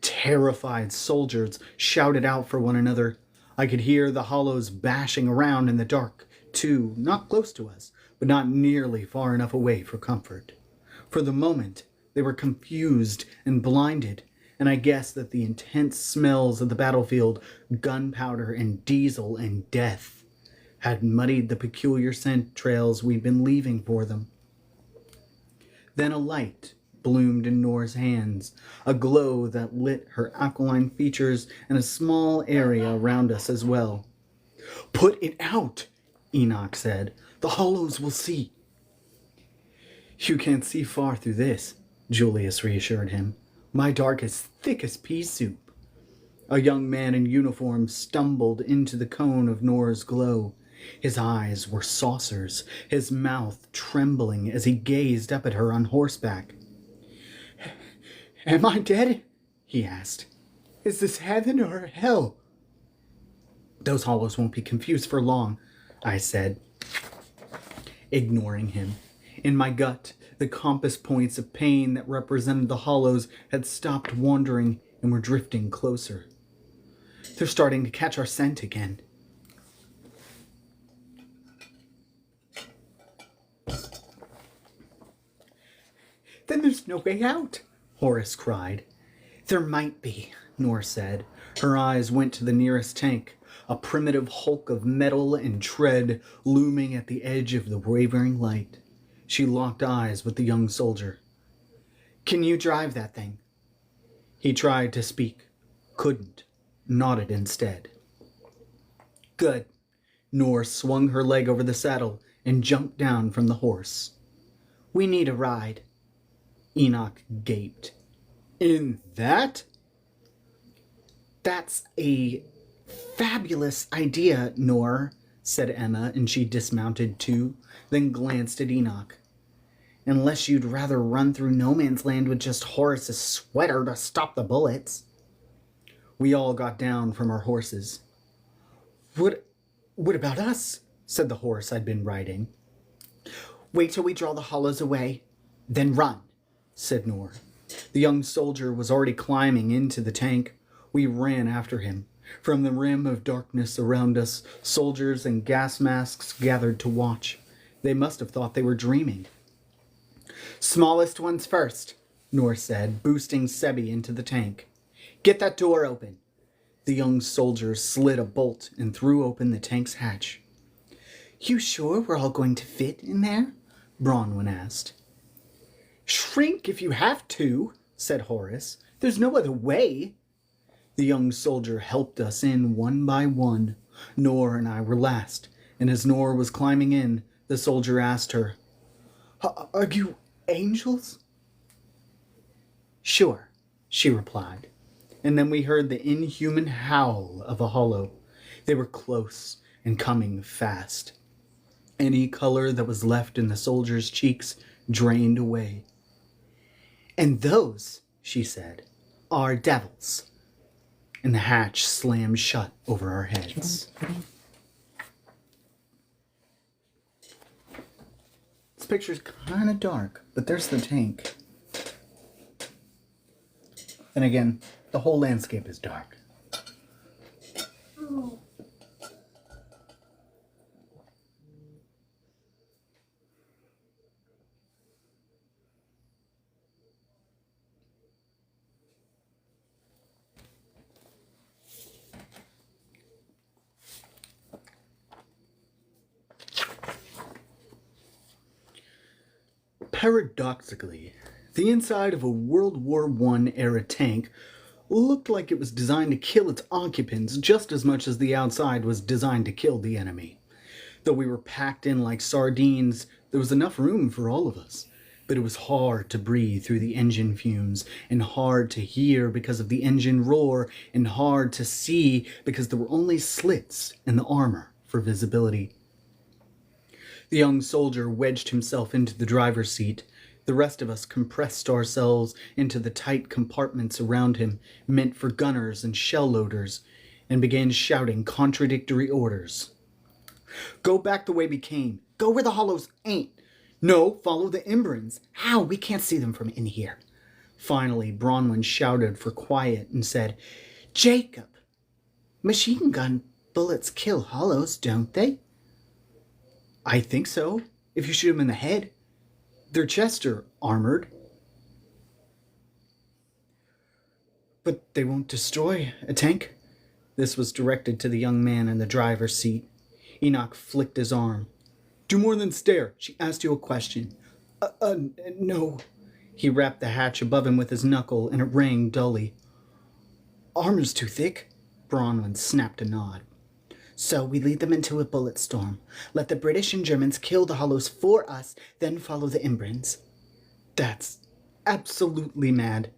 Speaker 2: Terrified soldiers shouted out for one another. I could hear the hollows bashing around in the dark, too, not close to us, but not nearly far enough away for comfort. For the moment, they were confused and blinded, and I guessed that the intense smells of the battlefield, gunpowder and diesel and death, had muddied the peculiar scent trails we'd been leaving for them. Then a light bloomed in Nora's hands, a glow that lit her aquiline features and a small area around us as well. "Put it out," Enoch said. "The hollows will see." "You can't see far through this," Julius reassured him. "My dark is thick as pea soup." A young man in uniform stumbled into the cone of Nora's glow. His eyes were saucers, his mouth trembling as he gazed up at her on horseback. "Am I dead?" he asked. "Is this heaven or hell?" "Those hollows won't be confused for long," I said, ignoring him. In my gut, the compass points of pain that represented the hollows had stopped wandering and were drifting closer. "They're starting to catch our scent again." "Then there's no way out," Horace cried. "There might be," Nora said. Her eyes went to the nearest tank, a primitive hulk of metal and tread looming at the edge of the wavering light. She locked eyes with the young soldier. "Can you drive that thing?" He tried to speak, couldn't, nodded instead. "Good." Nora swung her leg over the saddle and jumped down from the horse. "We need a ride." Enoch gaped. "In that?" "That's a fabulous idea, Nor," said Emma, and she dismounted too, then glanced at Enoch. "Unless you'd rather run through no man's land with just Horace's sweater to stop the bullets." We all got down from our horses. What about us?" said the horse I'd been riding. "Wait till we draw the hollows away, then run," said Nor. The young soldier was already climbing into the tank. We ran after him. From the rim of darkness around us, soldiers in gas masks gathered to watch. They must have thought they were dreaming. "Smallest ones first," Nor said, boosting Sebi into the tank. "Get that door open." The young soldier slid a bolt and threw open the tank's hatch. "You sure we're all going to fit in there?" Bronwyn asked. "Shrink if you have to," said Horace. "There's no other way." The young soldier helped us in one by one. Nor and I were last, and as Nor was climbing in, the soldier asked her, "Are you angels?" "Sure," she replied. And then we heard the inhuman howl of a hollow. They were close and coming fast. Any color that was left in the soldier's cheeks drained away. "And those," she said, "are devils." And the hatch slammed shut over our heads. This picture's kind of dark, but there's the tank. And again, the whole landscape is dark. Paradoxically, the inside of a World War I era tank looked like it was designed to kill its occupants just as much as the outside was designed to kill the enemy. Though we were packed in like sardines, there was enough room for all of us. But it was hard to breathe through the engine fumes, and hard to hear because of the engine roar, and hard to see because there were only slits in the armor for visibility. The young soldier wedged himself into the driver's seat. The rest of us compressed ourselves into the tight compartments around him, meant for gunners and shell loaders, and began shouting contradictory orders. "Go back the way we came. Go where the hollows ain't. No, follow the Imbrans. How? We can't see them from in here." Finally, Bronwyn shouted for quiet and said, "Jacob, machine gun bullets kill hollows, don't they?" "I think so," if you shoot them in the head. Their chests are armored. But they won't destroy a tank. This was directed to the young man in the driver's seat. Enoch flicked his arm. Do more than stare. She asked you a question. No. He rapped the hatch above him with his knuckle, and it rang dully. Armor's too thick. Bronwyn snapped a nod. So we lead them into a bullet storm. Let the British and Germans kill the Hollows for us, then follow the Imbrans. That's absolutely mad,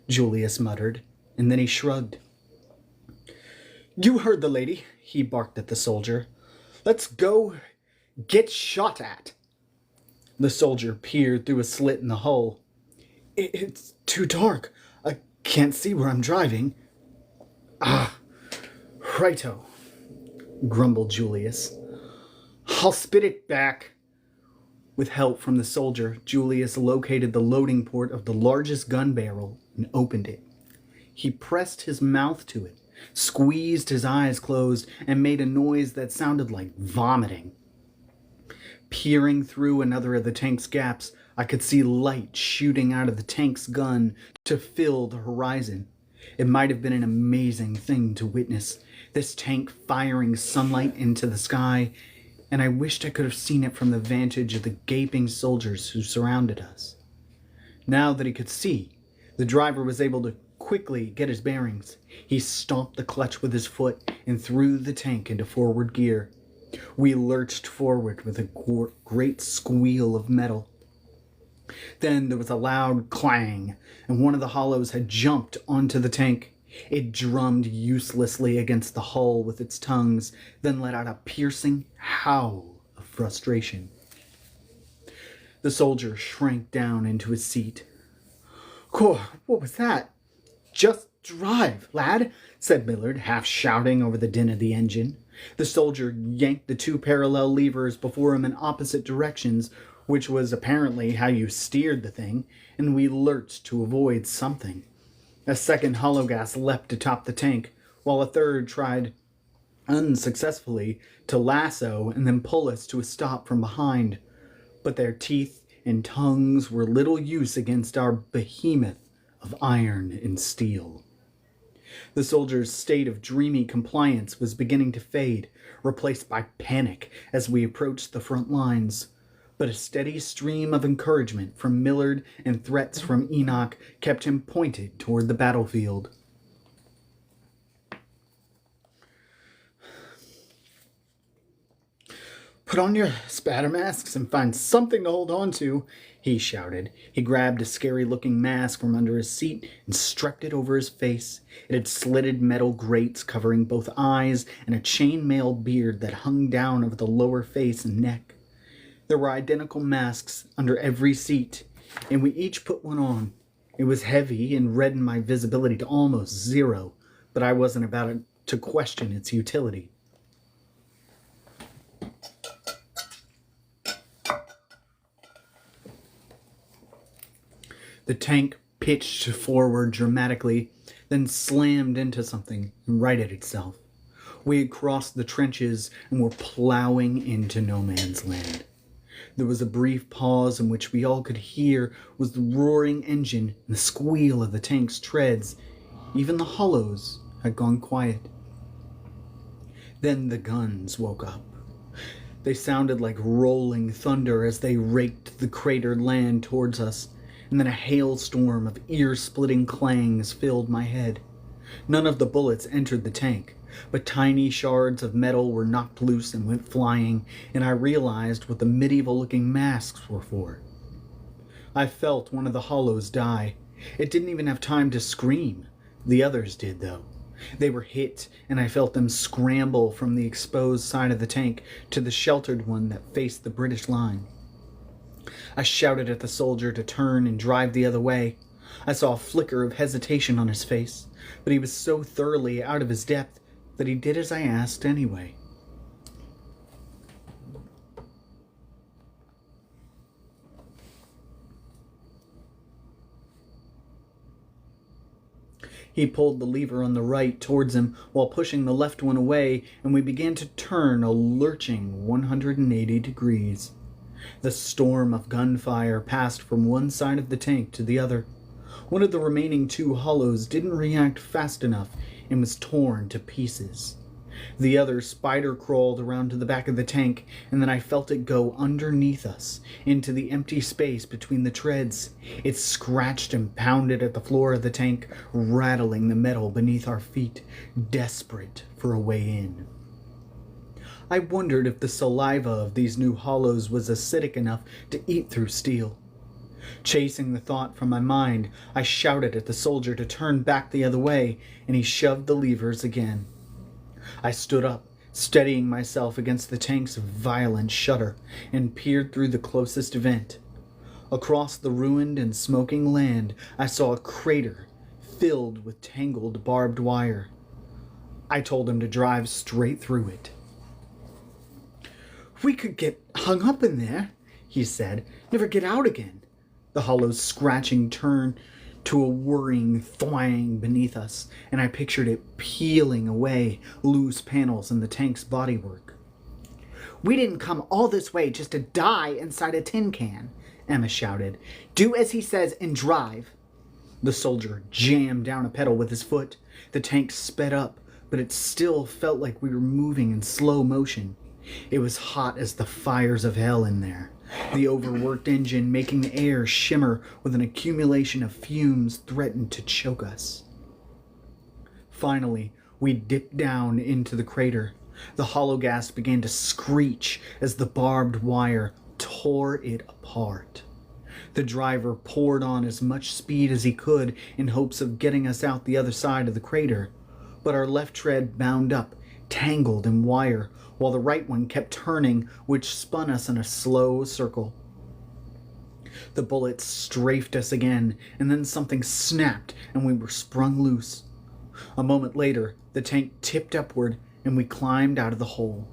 Speaker 2: Julius muttered, and then he shrugged. You heard the lady, he barked at the soldier. Let's go get shot at. The soldier peered through a slit in the hull. It's too dark. I can't see where I'm driving. Ah, righto, grumbled Julius. I'll spit it back. With help from the soldier, Julius located the loading port of the largest gun barrel and opened it. He pressed his mouth to it, squeezed his eyes closed, and made a noise that sounded like vomiting. Peering through another of the tank's gaps, I could see light shooting out of the tank's gun to fill the horizon. It might have been an amazing thing to witness, this tank firing sunlight into the sky, and I wished I could have seen it from the vantage of the gaping soldiers who surrounded us. Now that he could see, the driver was able to quickly get his bearings. He stomped the clutch with his foot and threw the tank into forward gear. We lurched forward with a great squeal of metal. Then there was a loud clang, and one of the Hollows had jumped onto the tank. It drummed uselessly against the hull with its tongues, then let out a piercing howl of frustration. The soldier shrank down into his seat. What was that? Just drive, lad, said Millard, half shouting over the din of the engine. The soldier yanked the two parallel levers before him in opposite directions, which was apparently how you steered the thing, and we lurched to avoid something. A second hollow gas leapt atop the tank, while a third tried, unsuccessfully, to lasso and then pull us to a stop from behind. But their teeth and tongues were little use against our behemoth of iron and steel. The soldier's state of dreamy compliance was beginning to fade, replaced by panic as we approached the front lines. But a steady stream of encouragement from Millard and threats from Enoch kept him pointed toward the battlefield. Put on your spatter masks and find something to hold on to, he shouted. He grabbed a scary-looking mask from under his seat and strapped it over his face. It had slitted metal grates covering both eyes and a chain-mail beard that hung down over the lower face and neck. There were identical masks under every seat, and we each put one on. It was heavy and reddened my visibility to almost zero, but I wasn't about to question its utility. The tank pitched forward dramatically, then slammed into something and righted itself. We had crossed the trenches and were plowing into no man's land. There was a brief pause in which we all could hear was the roaring engine and the squeal of the tank's treads. Even the Hollows had gone quiet. Then the guns woke up. They sounded like rolling thunder as they raked the cratered land towards us, and then a hailstorm of ear-splitting clangs filled my head. None of the bullets entered the tank, but tiny shards of metal were knocked loose and went flying, and I realized what the medieval-looking masks were for. I felt one of the Hollows die. It didn't even have time to scream. The others did, though. They were hit, and I felt them scramble from the exposed side of the tank to the sheltered one that faced the British line. I shouted at the soldier to turn and drive the other way. I saw a flicker of hesitation on his face, but he was so thoroughly out of his depth that he did as I asked anyway. He pulled the lever on the right towards him while pushing the left one away, and we began to turn a lurching 180 degrees. The storm of gunfire passed from one side of the tank to the other. One of the remaining two hollows didn't react fast enough and was torn to pieces. The other spider crawled around to the back of the tank, and then I felt it go underneath us, into the empty space between the treads. It scratched and pounded at the floor of the tank, rattling the metal beneath our feet, desperate for a way in. I wondered if the saliva of these new hollows was acidic enough to eat through steel. Chasing the thought from my mind, I shouted at the soldier to turn back the other way, and he shoved the levers again. I stood up, steadying myself against the tank's violent shudder, and peered through the closest vent. Across the ruined and smoking land, I saw a crater filled with tangled barbed wire. I told him to drive straight through it. "We could get hung up in there," he said. "Never get out again." The hollow's scratching turned to a whirring thwang beneath us, and I pictured it peeling away loose panels in the tank's bodywork. "We didn't come all this way just to die inside a tin can," Emma shouted. "Do as he says and drive." The soldier jammed down a pedal with his foot. The tank sped up, but it still felt like we were moving in slow motion. It was hot as the fires of hell in there, the overworked engine making the air shimmer with an accumulation of fumes threatened to choke us. Finally, we dipped down into the crater. The hollow gas began to screech as the barbed wire tore it apart. The driver poured on as much speed as he could in hopes of getting us out the other side of the crater, but our left tread bound up, tangled in wire, while the right one kept turning, which spun us in a slow circle. The bullets strafed us again, and then something snapped and we were sprung loose. A moment later, the tank tipped upward and we climbed out of the hole.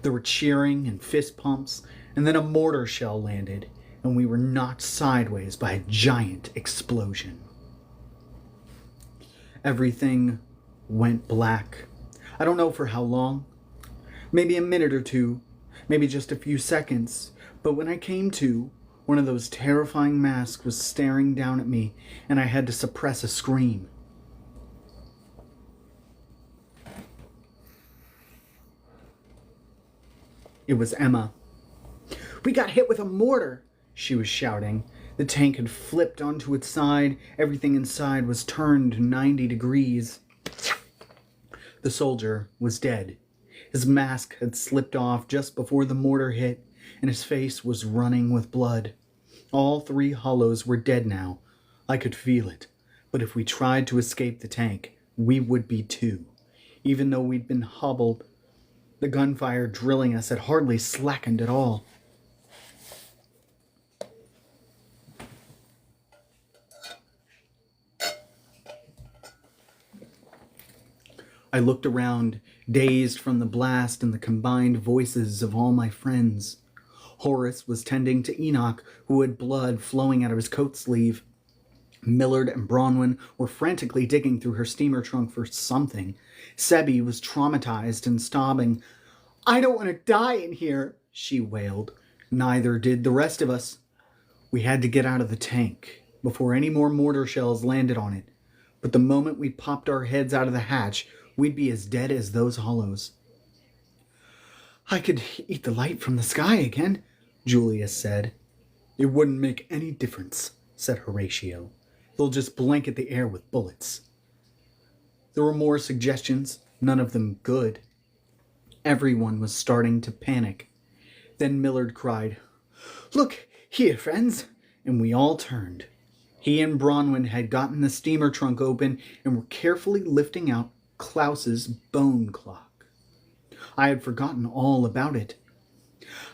Speaker 2: There were cheering and fist pumps, and then a mortar shell landed, and we were knocked sideways by a giant explosion. Everything went black. I don't know for how long. Maybe a minute or two, maybe just a few seconds, but when I came to, one of those terrifying masks was staring down at me, and I had to suppress a scream. It was Emma. "We got hit with a mortar," she was shouting. The tank had flipped onto its side. Everything inside was turned 90 degrees. The soldier was dead. His mask had slipped off just before the mortar hit, and his face was running with blood. All three hollows were dead now. I could feel it. But if we tried to escape the tank, we would be too. Even though we'd been hobbled, the gunfire drilling us had hardly slackened at all. I looked around, dazed from the blast and the combined voices of all my friends. Horace was tending to Enoch, who had blood flowing out of his coat sleeve. Millard and Bronwyn were frantically digging through her steamer trunk for something. Sebby was traumatized and sobbing. "I don't want to die in here," she wailed. Neither did the rest of us. We had to get out of the tank before any more mortar shells landed on it. But the moment we popped our heads out of the hatch, we'd be as dead as those hollows. "I could eat the light from the sky again," Julia said. "It wouldn't make any difference," said Horatio. "They'll just blanket the air with bullets." There were more suggestions, none of them good. Everyone was starting to panic. Then Millard cried, "Look here, friends," and we all turned. He and Bronwyn had gotten the steamer trunk open and were carefully lifting out Klaus's bone clock. I had forgotten all about it.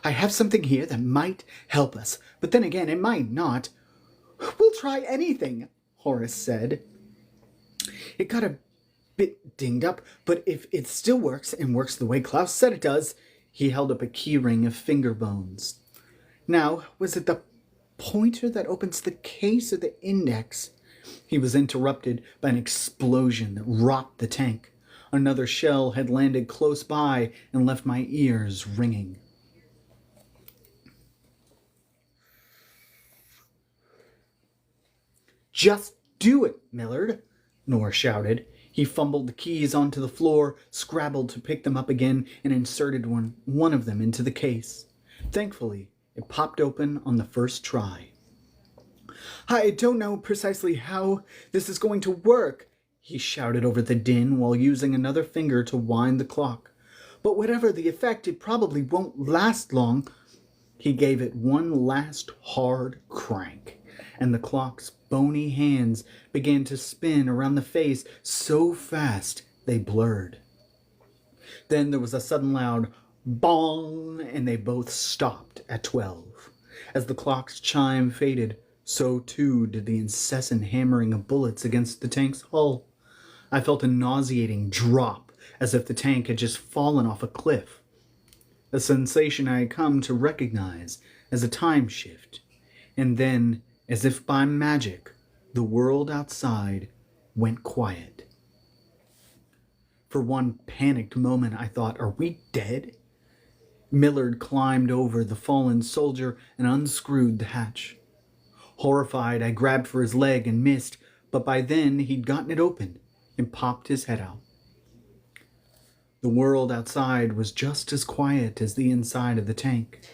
Speaker 2: "I have something here that might help us, but then again, it might not." "We'll try anything," Horace said. "It got a bit dinged up, but if it still works, and works the way Klaus said it does," he held up a key ring of finger bones. "Now, was it the pointer that opens the case or the index?" He was interrupted by an explosion that rocked the tank. Another shell had landed close by and left my ears ringing. Just do it, Millard, Nor shouted. He fumbled the keys onto the floor, scrabbled to pick them up again, and inserted one of them into the case. Thankfully, it popped open on the first try. I don't know precisely how this is going to work, he shouted over the din while using another finger to wind the clock. But whatever the effect, it probably won't last long. He gave it one last hard crank, and the clock's bony hands began to spin around the face so fast they blurred. Then there was a sudden loud bong, and they both stopped at 12. As the clock's chime faded, so too did the incessant hammering of bullets against the tank's hull. I felt a nauseating drop, as if the tank had just fallen off a cliff. A sensation I had come to recognize as a time shift. And then, as if by magic, the world outside went quiet. For one panicked moment, I thought, are we dead? Millard climbed over the fallen soldier and unscrewed the hatch. Horrified, I grabbed for his leg and missed, but by then he'd gotten it open and popped his head out. The world outside was just as quiet as the inside of the tank.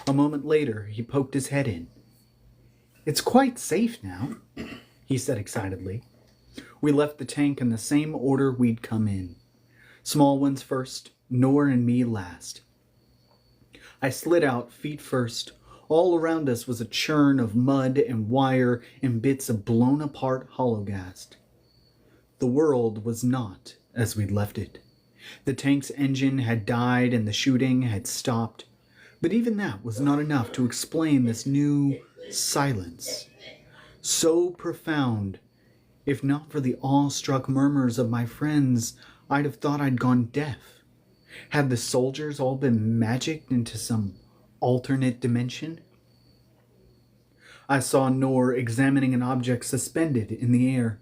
Speaker 2: A moment later, he poked his head in. It's quite safe now, he said excitedly. We left the tank in the same order we'd come in. Small ones first, Nor and me last. I slid out, feet first. All around us was a churn of mud and wire and bits of blown-apart hologast. The world was not as we'd left it. The tank's engine had died and the shooting had stopped, but even that was not enough to explain this new silence. So profound, if not for the awe-struck murmurs of my friends, I'd have thought I'd gone deaf. Had the soldiers all been magicked into some alternate dimension? I saw Nor examining an object suspended in the air,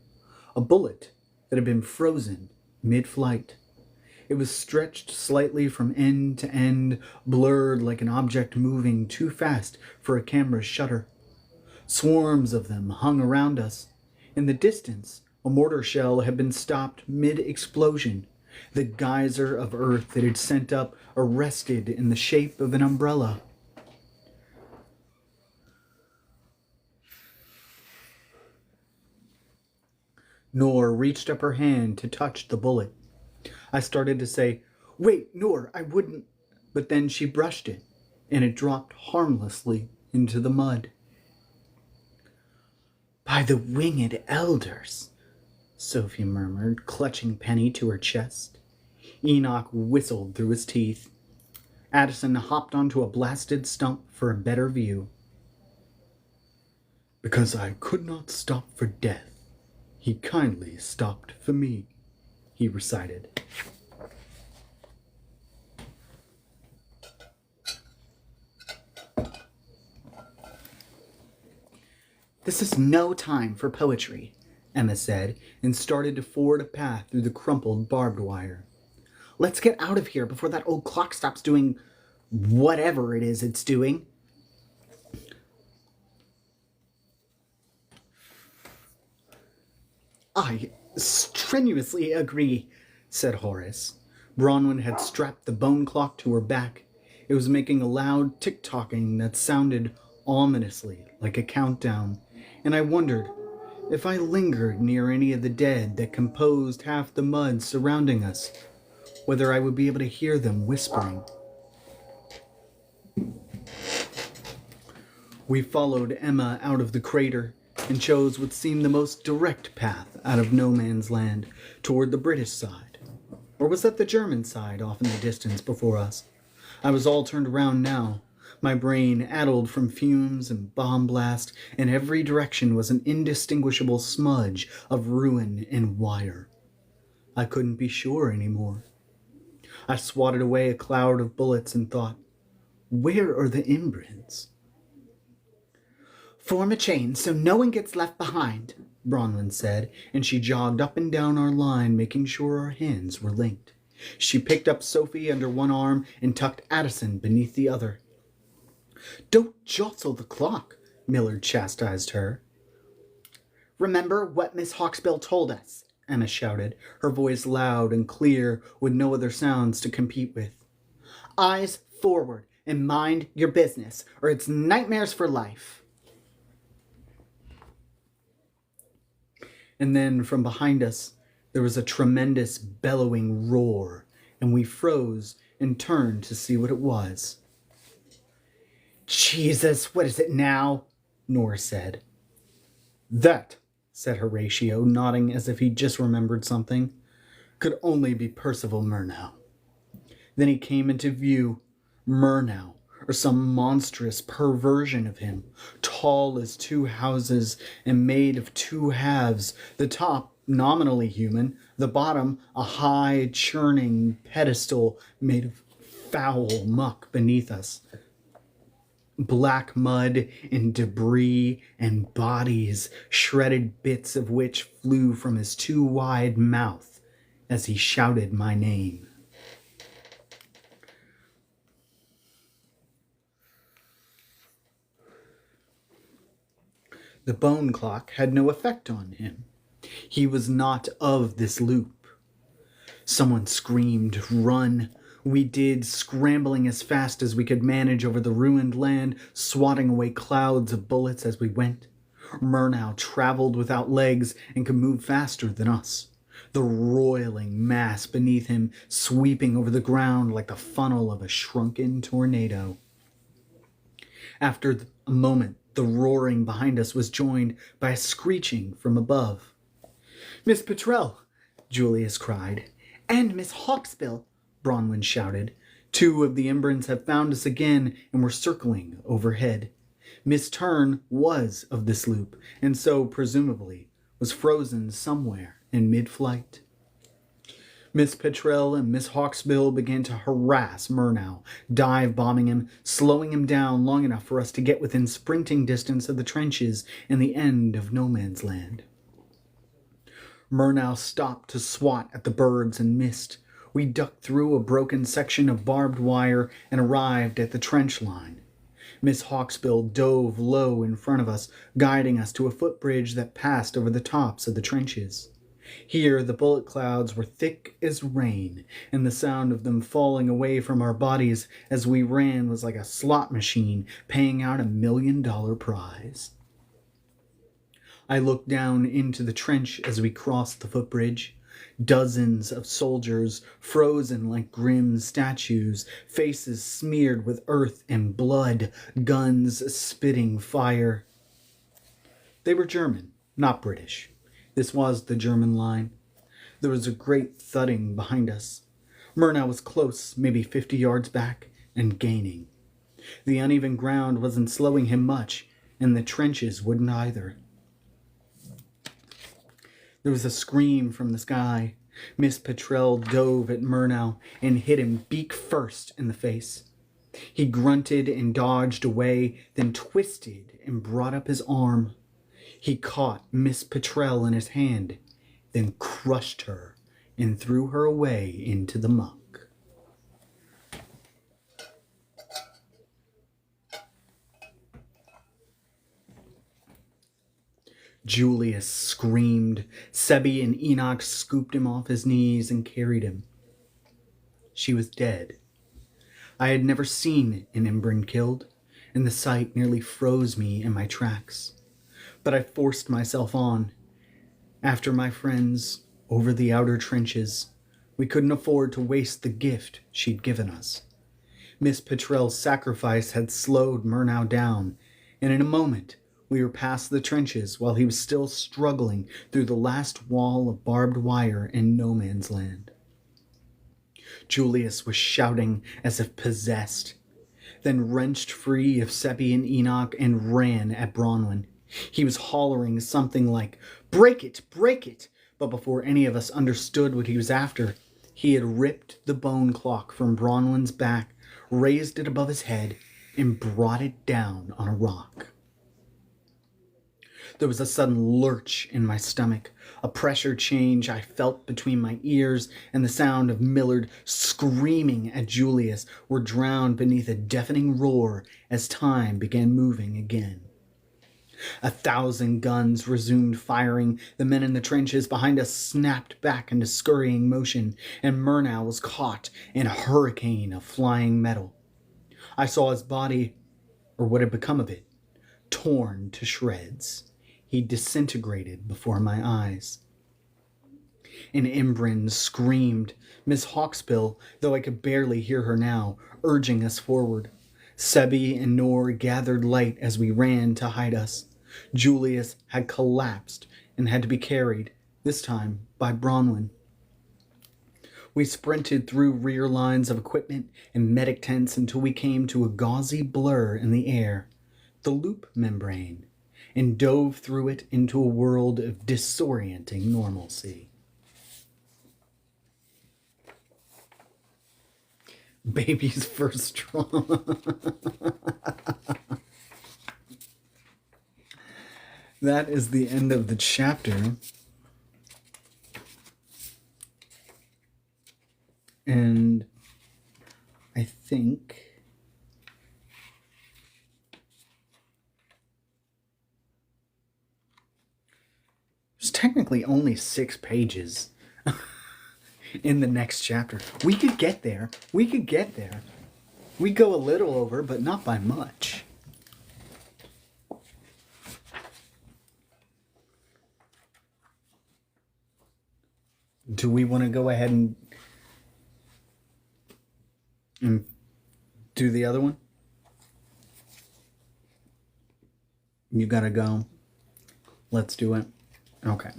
Speaker 2: a bullet that had been frozen mid-flight. It was stretched slightly from end to end, blurred like an object moving too fast for a camera's shutter. Swarms of them hung around us. In the distance, a mortar shell had been stopped mid-explosion. The geyser of earth it had sent up arrested in the shape of an umbrella. Nor reached up her hand to touch the bullet. I started to say, "Wait, Nor, I wouldn't," but then she brushed it, and it dropped harmlessly into the mud. "By the winged elders," Sophie murmured, clutching Penny to her chest. Enoch whistled through his teeth. Addison hopped onto a blasted stump for a better view. "Because I could not stop for death, he kindly stopped for me," he recited. "This is no time for poetry," Emma said, and started to ford a path through the crumpled barbed wire. "Let's get out of here before that old clock stops doing whatever it is it's doing." "I strenuously agree," said Horace. Bronwyn had strapped the bone clock to her back. It was making a loud tick-tocking that sounded ominously like a countdown, and I wondered if I lingered near any of the dead that composed half the mud surrounding us, whether I would be able to hear them whispering. We followed Emma out of the crater and chose what seemed the most direct path out of no man's land toward the British side. Or was that the German side off in the distance before us? I was all turned around now, my brain addled from fumes and bomb blast, and every direction was an indistinguishable smudge of ruin and wire. I couldn't be sure anymore. I swatted away a cloud of bullets and thought, where are the Imbrins? "Form a chain so no one gets left behind," Bronwyn said, and she jogged up and down our line, making sure our hands were linked. She picked up Sophie under one arm and tucked Addison beneath the other. "Don't jostle the clock," Millard chastised her. Remember what Miss Hawksbill told us, Emma shouted, her voice loud and clear with no other sounds to compete with. Eyes forward and mind your business, or it's nightmares for life. And then from behind us, there was a tremendous bellowing roar, and we froze and turned to see what it was. Jesus, what is it now? Nora said. That, said Horatio, nodding as if he just remembered something, could only be Percival Murnau. Then he came into view, Murnau, or some monstrous perversion of him, tall as two houses and made of two halves, the top nominally human, the bottom a high, churning pedestal made of foul muck beneath us. Black mud and debris and bodies, shredded bits of which flew from his too wide mouth as he shouted my name. The bone clock had no effect on him. He was not of this loop. Someone screamed, "Run!" We did, scrambling as fast as we could manage over the ruined land, swatting away clouds of bullets as we went. Murnau traveled without legs and could move faster than us, the roiling mass beneath him sweeping over the ground like the funnel of a shrunken tornado. After a moment, the roaring behind us was joined by a screeching from above. "Miss Petrel!" Julius cried. "And Miss Hawksbill!" Bronwyn shouted. Two of the Embers have found us again and were circling overhead. Miss Turn was of this loop, and so, presumably, was frozen somewhere in mid-flight. Miss Petrel and Miss Hawksbill began to harass Murnau, dive-bombing him, slowing him down long enough for us to get within sprinting distance of the trenches and the end of no man's land. Murnau stopped to swat at the birds and missed. We ducked through a broken section of barbed wire and arrived at the trench line. Miss Hawksbill dove low in front of us, guiding us to a footbridge that passed over the tops of the trenches. Here the bullet clouds were thick as rain, and the sound of them falling away from our bodies as we ran was like a slot machine paying out $1 million prize. I looked down into the trench as we crossed the footbridge. Dozens of soldiers, frozen like grim statues, faces smeared with earth and blood, guns spitting fire. They were German, not British. This was the German line. There was a great thudding behind us. Murnau was close, maybe 50 yards back, and gaining. The uneven ground wasn't slowing him much, and the trenches wouldn't either. There was a scream from the sky. Miss Petrel dove at Murnau and hit him beak first in the face. He grunted and dodged away, then twisted and brought up his arm. He caught Miss Petrel in his hand, then crushed her and threw her away into the muck. Julius screamed. Sebi and Enoch scooped him off his knees and carried him. She was dead. I had never seen an Embern killed, and the sight nearly froze me in my tracks. But I forced myself on. After my friends, over the outer trenches, we couldn't afford to waste the gift she'd given us. Miss Petrel's sacrifice had slowed Murnau down, and in a moment we were past the trenches while he was still struggling through the last wall of barbed wire in no man's land. Julius was shouting as if possessed, then wrenched free of Sebi and Enoch and ran at Bronwyn. He was hollering something like, break it, but before any of us understood what he was after, he had ripped the bone clock from Bronwyn's back, raised it above his head, and brought it down on a rock. There was a sudden lurch in my stomach, a pressure change I felt between my ears, and the sound of Millard screaming at Julius were drowned beneath a deafening roar as time began moving again. 1,000 guns resumed firing. The men in the trenches behind us snapped back into scurrying motion, and Murnau was caught in a hurricane of flying metal. I saw his body, or what had become of it, torn to shreds. He disintegrated before my eyes. And Imbryn screamed, Miss Hawksbill, though I could barely hear her now, urging us forward. Sebi and Nor gathered light as we ran to hide us. Julius had collapsed and had to be carried, this time by Bronwyn. We sprinted through rear lines of equipment and medic tents until we came to a gauzy blur in the air, the loop membrane, and dove through it into a world of disorienting normalcy. Baby's first trauma. That is the end of the chapter. And I think there's technically only 6 pages in the next chapter. We could get there. We could get there. We go a little over, but not by much. Do we want to go ahead and do the other one? You gotta go. Let's do it. Okay.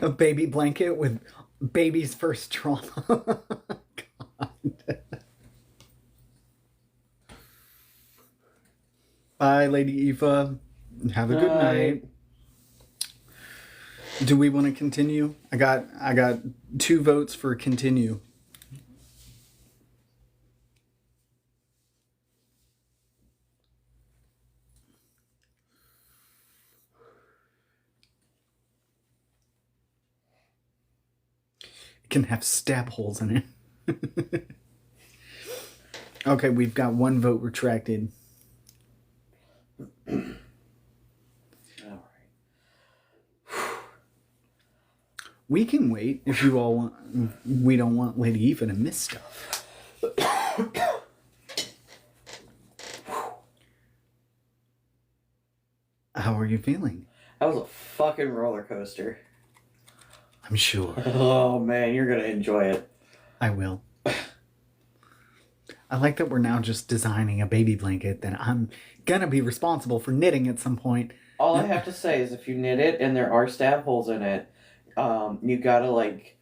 Speaker 2: A baby blanket with baby's first trauma. God. Bye, Lady Aoife. Have a good night. Do we want to continue? I got 2 votes for continue. Can have stab holes in it. Okay, we've got 1 vote retracted.
Speaker 1: All right.
Speaker 2: We can wait if you all want. We don't want Lady Aoife to miss stuff. How are you feeling?
Speaker 1: That was a fucking roller coaster.
Speaker 2: I'm sure.
Speaker 1: Oh man, you're gonna enjoy it.
Speaker 2: I will. I like that we're now just designing a baby blanket that I'm gonna be responsible for knitting at some point.
Speaker 1: All I have to say is if you knit it and there are stab holes in it, you gotta like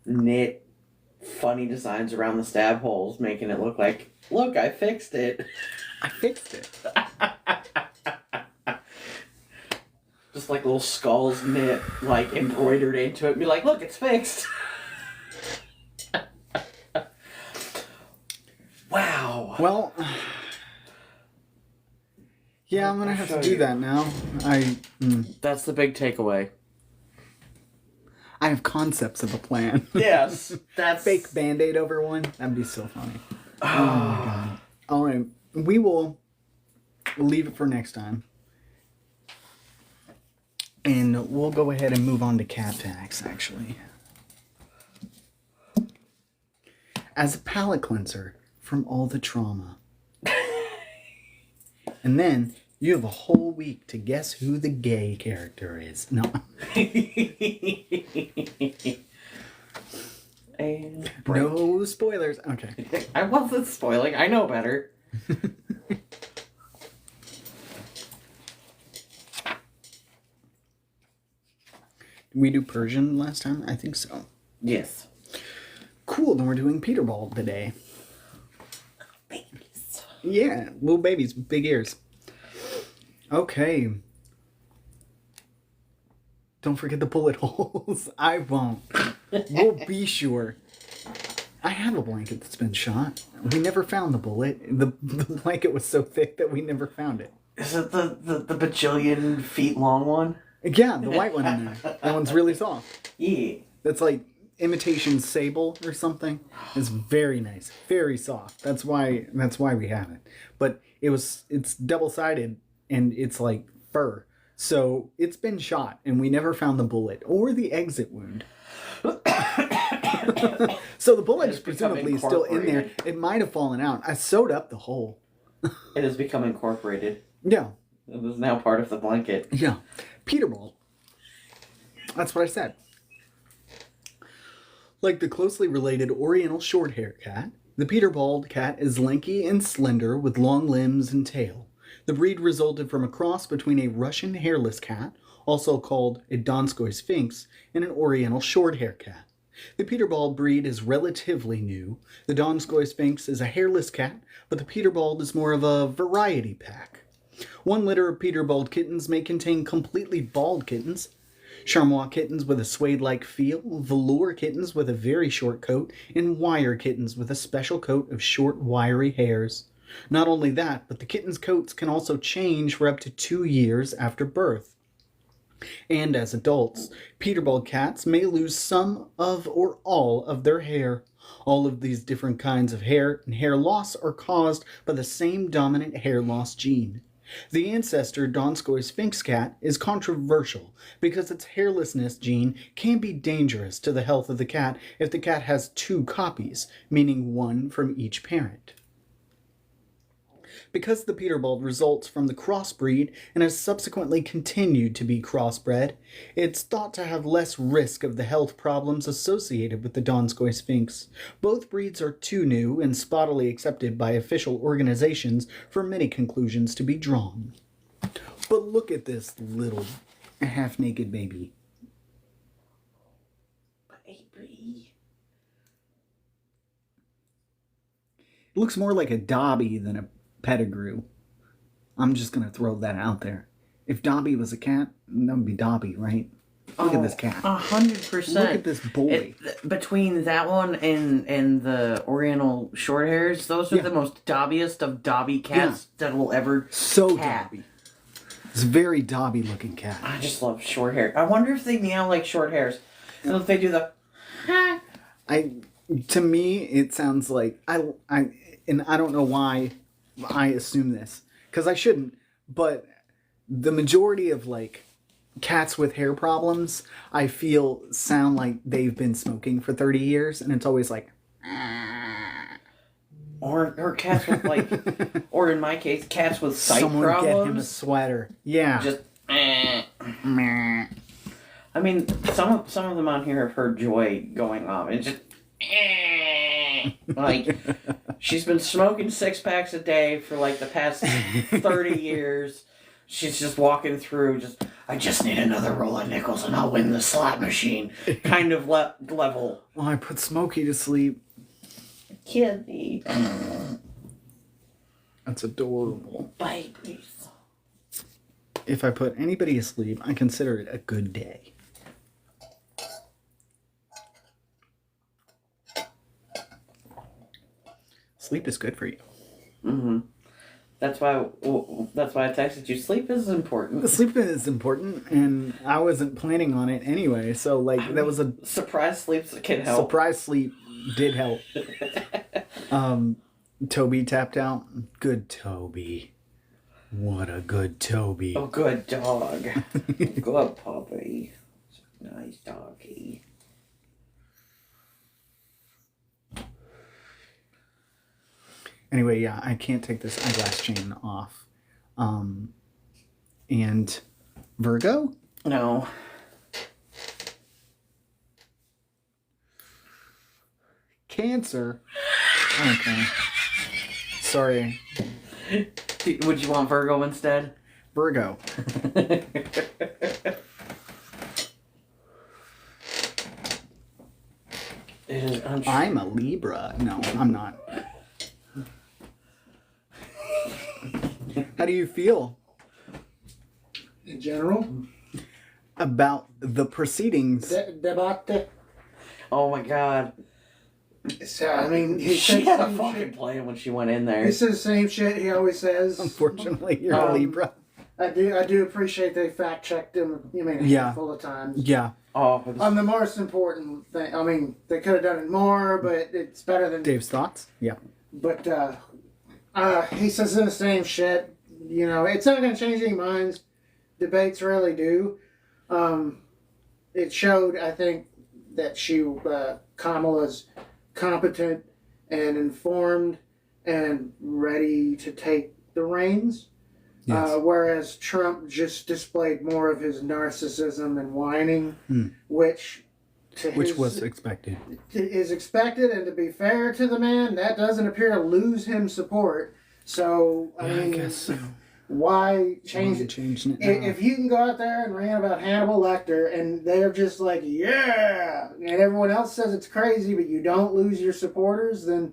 Speaker 1: knit funny designs around the stab holes, making it look like, look, I fixed it.
Speaker 2: I fixed it.
Speaker 1: Just like little skulls knit, like embroidered into it. Be like, look, it's fixed. Wow.
Speaker 2: Well, yeah, I'm gonna have to do that now.
Speaker 1: That's the big takeaway.
Speaker 2: I have concepts of a plan.
Speaker 1: Yes, that's
Speaker 2: Fake Band-Aid over one. That'd be so funny. Oh my god. All right, we'll leave it for next time. And we'll go ahead and move on to cat tax, actually. As a palate cleanser from all the trauma. And then you have a whole week to guess who the gay character is. No.
Speaker 1: And
Speaker 2: No spoilers. Okay.
Speaker 1: I wasn't spoiling. I know better.
Speaker 2: Did we do Persian last time? I think so.
Speaker 1: Yes.
Speaker 2: Cool, then we're doing Peter Ball today.
Speaker 1: Babies.
Speaker 2: Yeah, little babies with big ears. Okay. Don't forget the bullet holes. I won't. We'll be sure. I have a blanket that's been shot. We never found the bullet. The blanket was so thick that we never found it.
Speaker 1: Is it the bajillion feet long one?
Speaker 2: Yeah, the white one in there. That one's really soft.
Speaker 1: Yeah.
Speaker 2: That's like imitation sable or something. It's very nice, very soft. That's why we have it. But it's double-sided and it's like fur. So it's been shot and we never found the bullet or the exit wound. So the bullet is presumably still in there. It might have fallen out. I sewed up the hole.
Speaker 1: It has become incorporated.
Speaker 2: Yeah.
Speaker 1: It is now part of the blanket.
Speaker 2: Yeah. Peterbald. That's what I said. Like the closely related Oriental short-haired cat, the Peterbald cat is lanky and slender with long limbs and tail. The breed resulted from a cross between a Russian hairless cat, also called a Donskoy Sphinx, and an Oriental short-haired cat. The Peterbald breed is relatively new. The Donskoy Sphinx is a hairless cat, but the Peterbald is more of a variety pack. One litter of Peterbald kittens may contain completely bald kittens, chamois kittens with a suede-like feel, velour kittens with a very short coat, and wire kittens with a special coat of short, wiry hairs. Not only that, but the kittens' coats can also change for up to 2 years after birth. And as adults, Peterbald cats may lose some of or all of their hair. All of these different kinds of hair and hair loss are caused by the same dominant hair loss gene. The ancestor Donskoy Sphinx cat is controversial because its hairlessness gene can be dangerous to the health of the cat if the cat has 2 copies, meaning one from each parent. Because the Peterbald results from the crossbreed and has subsequently continued to be crossbred, it's thought to have less risk of the health problems associated with the Donskoy Sphinx. Both breeds are too new and spottily accepted by official organizations for many conclusions to be drawn. But look at this little half-naked baby.
Speaker 1: Baby.
Speaker 2: It looks more like a Dobby than a Pettigrew. I'm just gonna throw that out there. If Dobby was a cat, that would be Dobby, right? Look at this cat.
Speaker 1: 100%.
Speaker 2: Look at this boy.
Speaker 1: Between that one and the Oriental Shorthairs, those are the most Dobbiest of Dobby cats that will ever
Speaker 2: Dobby. It's a very Dobby looking cat.
Speaker 1: I just love short hair. I wonder if they meow like short hairs. And if they do the
Speaker 2: To me it sounds like and I don't know why I assume this, because I shouldn't, but the majority of like cats with hair problems, I feel sound like they've been smoking for 30 years, and it's always like
Speaker 1: or cats with like or in my case, cats with sight
Speaker 2: someone
Speaker 1: problems.
Speaker 2: get him a sweater. Yeah.
Speaker 1: Just I mean, some of them on here have heard Joy going on. It's just like she's been smoking 6 packs a day for like the past 30 years. She's just walking through, I just need another roll of nickels and I'll win the slot machine kind of level.
Speaker 2: Well, I put Smokey to sleep.
Speaker 1: Kitty.
Speaker 2: That's adorable.
Speaker 1: Babies.
Speaker 2: If I put anybody asleep, I consider it a good day. Sleep is good for you.
Speaker 1: Mm-hmm. That's why I texted you. Sleep is important.
Speaker 2: Sleep is important, and I wasn't planning on it anyway. So, like, that was a
Speaker 1: surprise sleep can help.
Speaker 2: Surprise sleep did help. Toby tapped out. Good Toby. What a good Toby.
Speaker 1: Oh, good dog. Good puppy. Nice doggy.
Speaker 2: Anyway, yeah, I can't take this eyeglass chain off. And Virgo?
Speaker 1: No.
Speaker 2: Cancer? Okay. Sorry.
Speaker 1: Would you want Virgo instead?
Speaker 2: Virgo. I'm a Libra. No, I'm not. How do you feel?
Speaker 3: In general?
Speaker 2: About the proceedings?
Speaker 1: Oh my god.
Speaker 3: So, I mean, he
Speaker 1: She
Speaker 3: said
Speaker 1: had a
Speaker 3: same
Speaker 1: fucking
Speaker 3: shit.
Speaker 1: plan when she went in there.
Speaker 3: He said the same shit he always says.
Speaker 2: Unfortunately, you're a Libra.
Speaker 3: I do appreciate they fact checked him. You mean a
Speaker 2: Yeah.
Speaker 3: handful of times.
Speaker 2: Yeah,
Speaker 1: Oh,
Speaker 3: On the most important thing, I mean, they could have done it more, but it's better than.
Speaker 2: Dave's thoughts? Yeah.
Speaker 3: But he says the same shit. You know, it's not going to change any minds. Debates rarely do. It showed, I think, that Kamala's competent and informed and ready to take the reins.
Speaker 2: Yes.
Speaker 3: Whereas Trump just displayed more of his narcissism and whining,
Speaker 2: Hmm.
Speaker 3: which
Speaker 2: Was expected.
Speaker 3: is expected. And to be fair to the man, that doesn't appear to lose him support. So I mean,
Speaker 2: guess so.
Speaker 3: why change it?
Speaker 2: Changing it now.
Speaker 3: If you can go out there and rant about Hannibal Lecter and they're just like, yeah, and everyone else says it's crazy, but you don't lose your supporters, then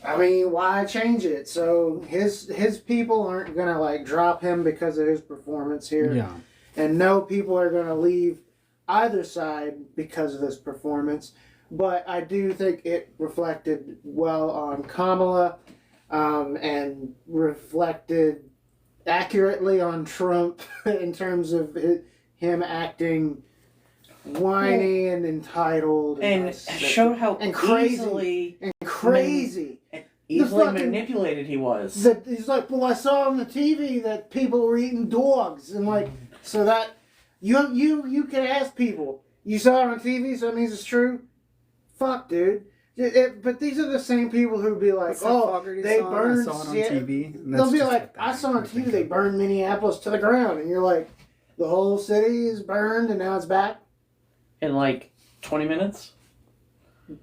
Speaker 3: I mean, why change it? So his people aren't gonna like drop him because of his performance here,
Speaker 2: Yeah.
Speaker 3: and no people are gonna leave either side because of this performance. But I do think it reflected well on Kamala, and reflected accurately on Trump in terms of him acting whiny and entitled
Speaker 1: and showed how
Speaker 3: and crazy.
Speaker 1: easily
Speaker 3: crazy.
Speaker 1: easily
Speaker 3: fucking-
Speaker 1: manipulated he was.
Speaker 3: That he's like, well, I saw on the TV that people were eating dogs, and like, so that you can ask people. You saw it on TV, so that means it's true. Fuck, dude. But these are the same people who'd be like,
Speaker 2: What's that
Speaker 3: oh,
Speaker 2: Fogerty
Speaker 3: they
Speaker 2: song?
Speaker 3: burned.
Speaker 2: I saw it on
Speaker 3: yeah.
Speaker 2: TV. And
Speaker 3: They'll
Speaker 2: that's
Speaker 3: be
Speaker 2: just
Speaker 3: like,
Speaker 2: what that
Speaker 3: I saw on
Speaker 2: makes me
Speaker 3: TV
Speaker 2: think
Speaker 3: they
Speaker 2: of.
Speaker 3: burned Minneapolis to the ground, and you're like, the whole city is burned, and now it's back.
Speaker 1: In like 20 minutes?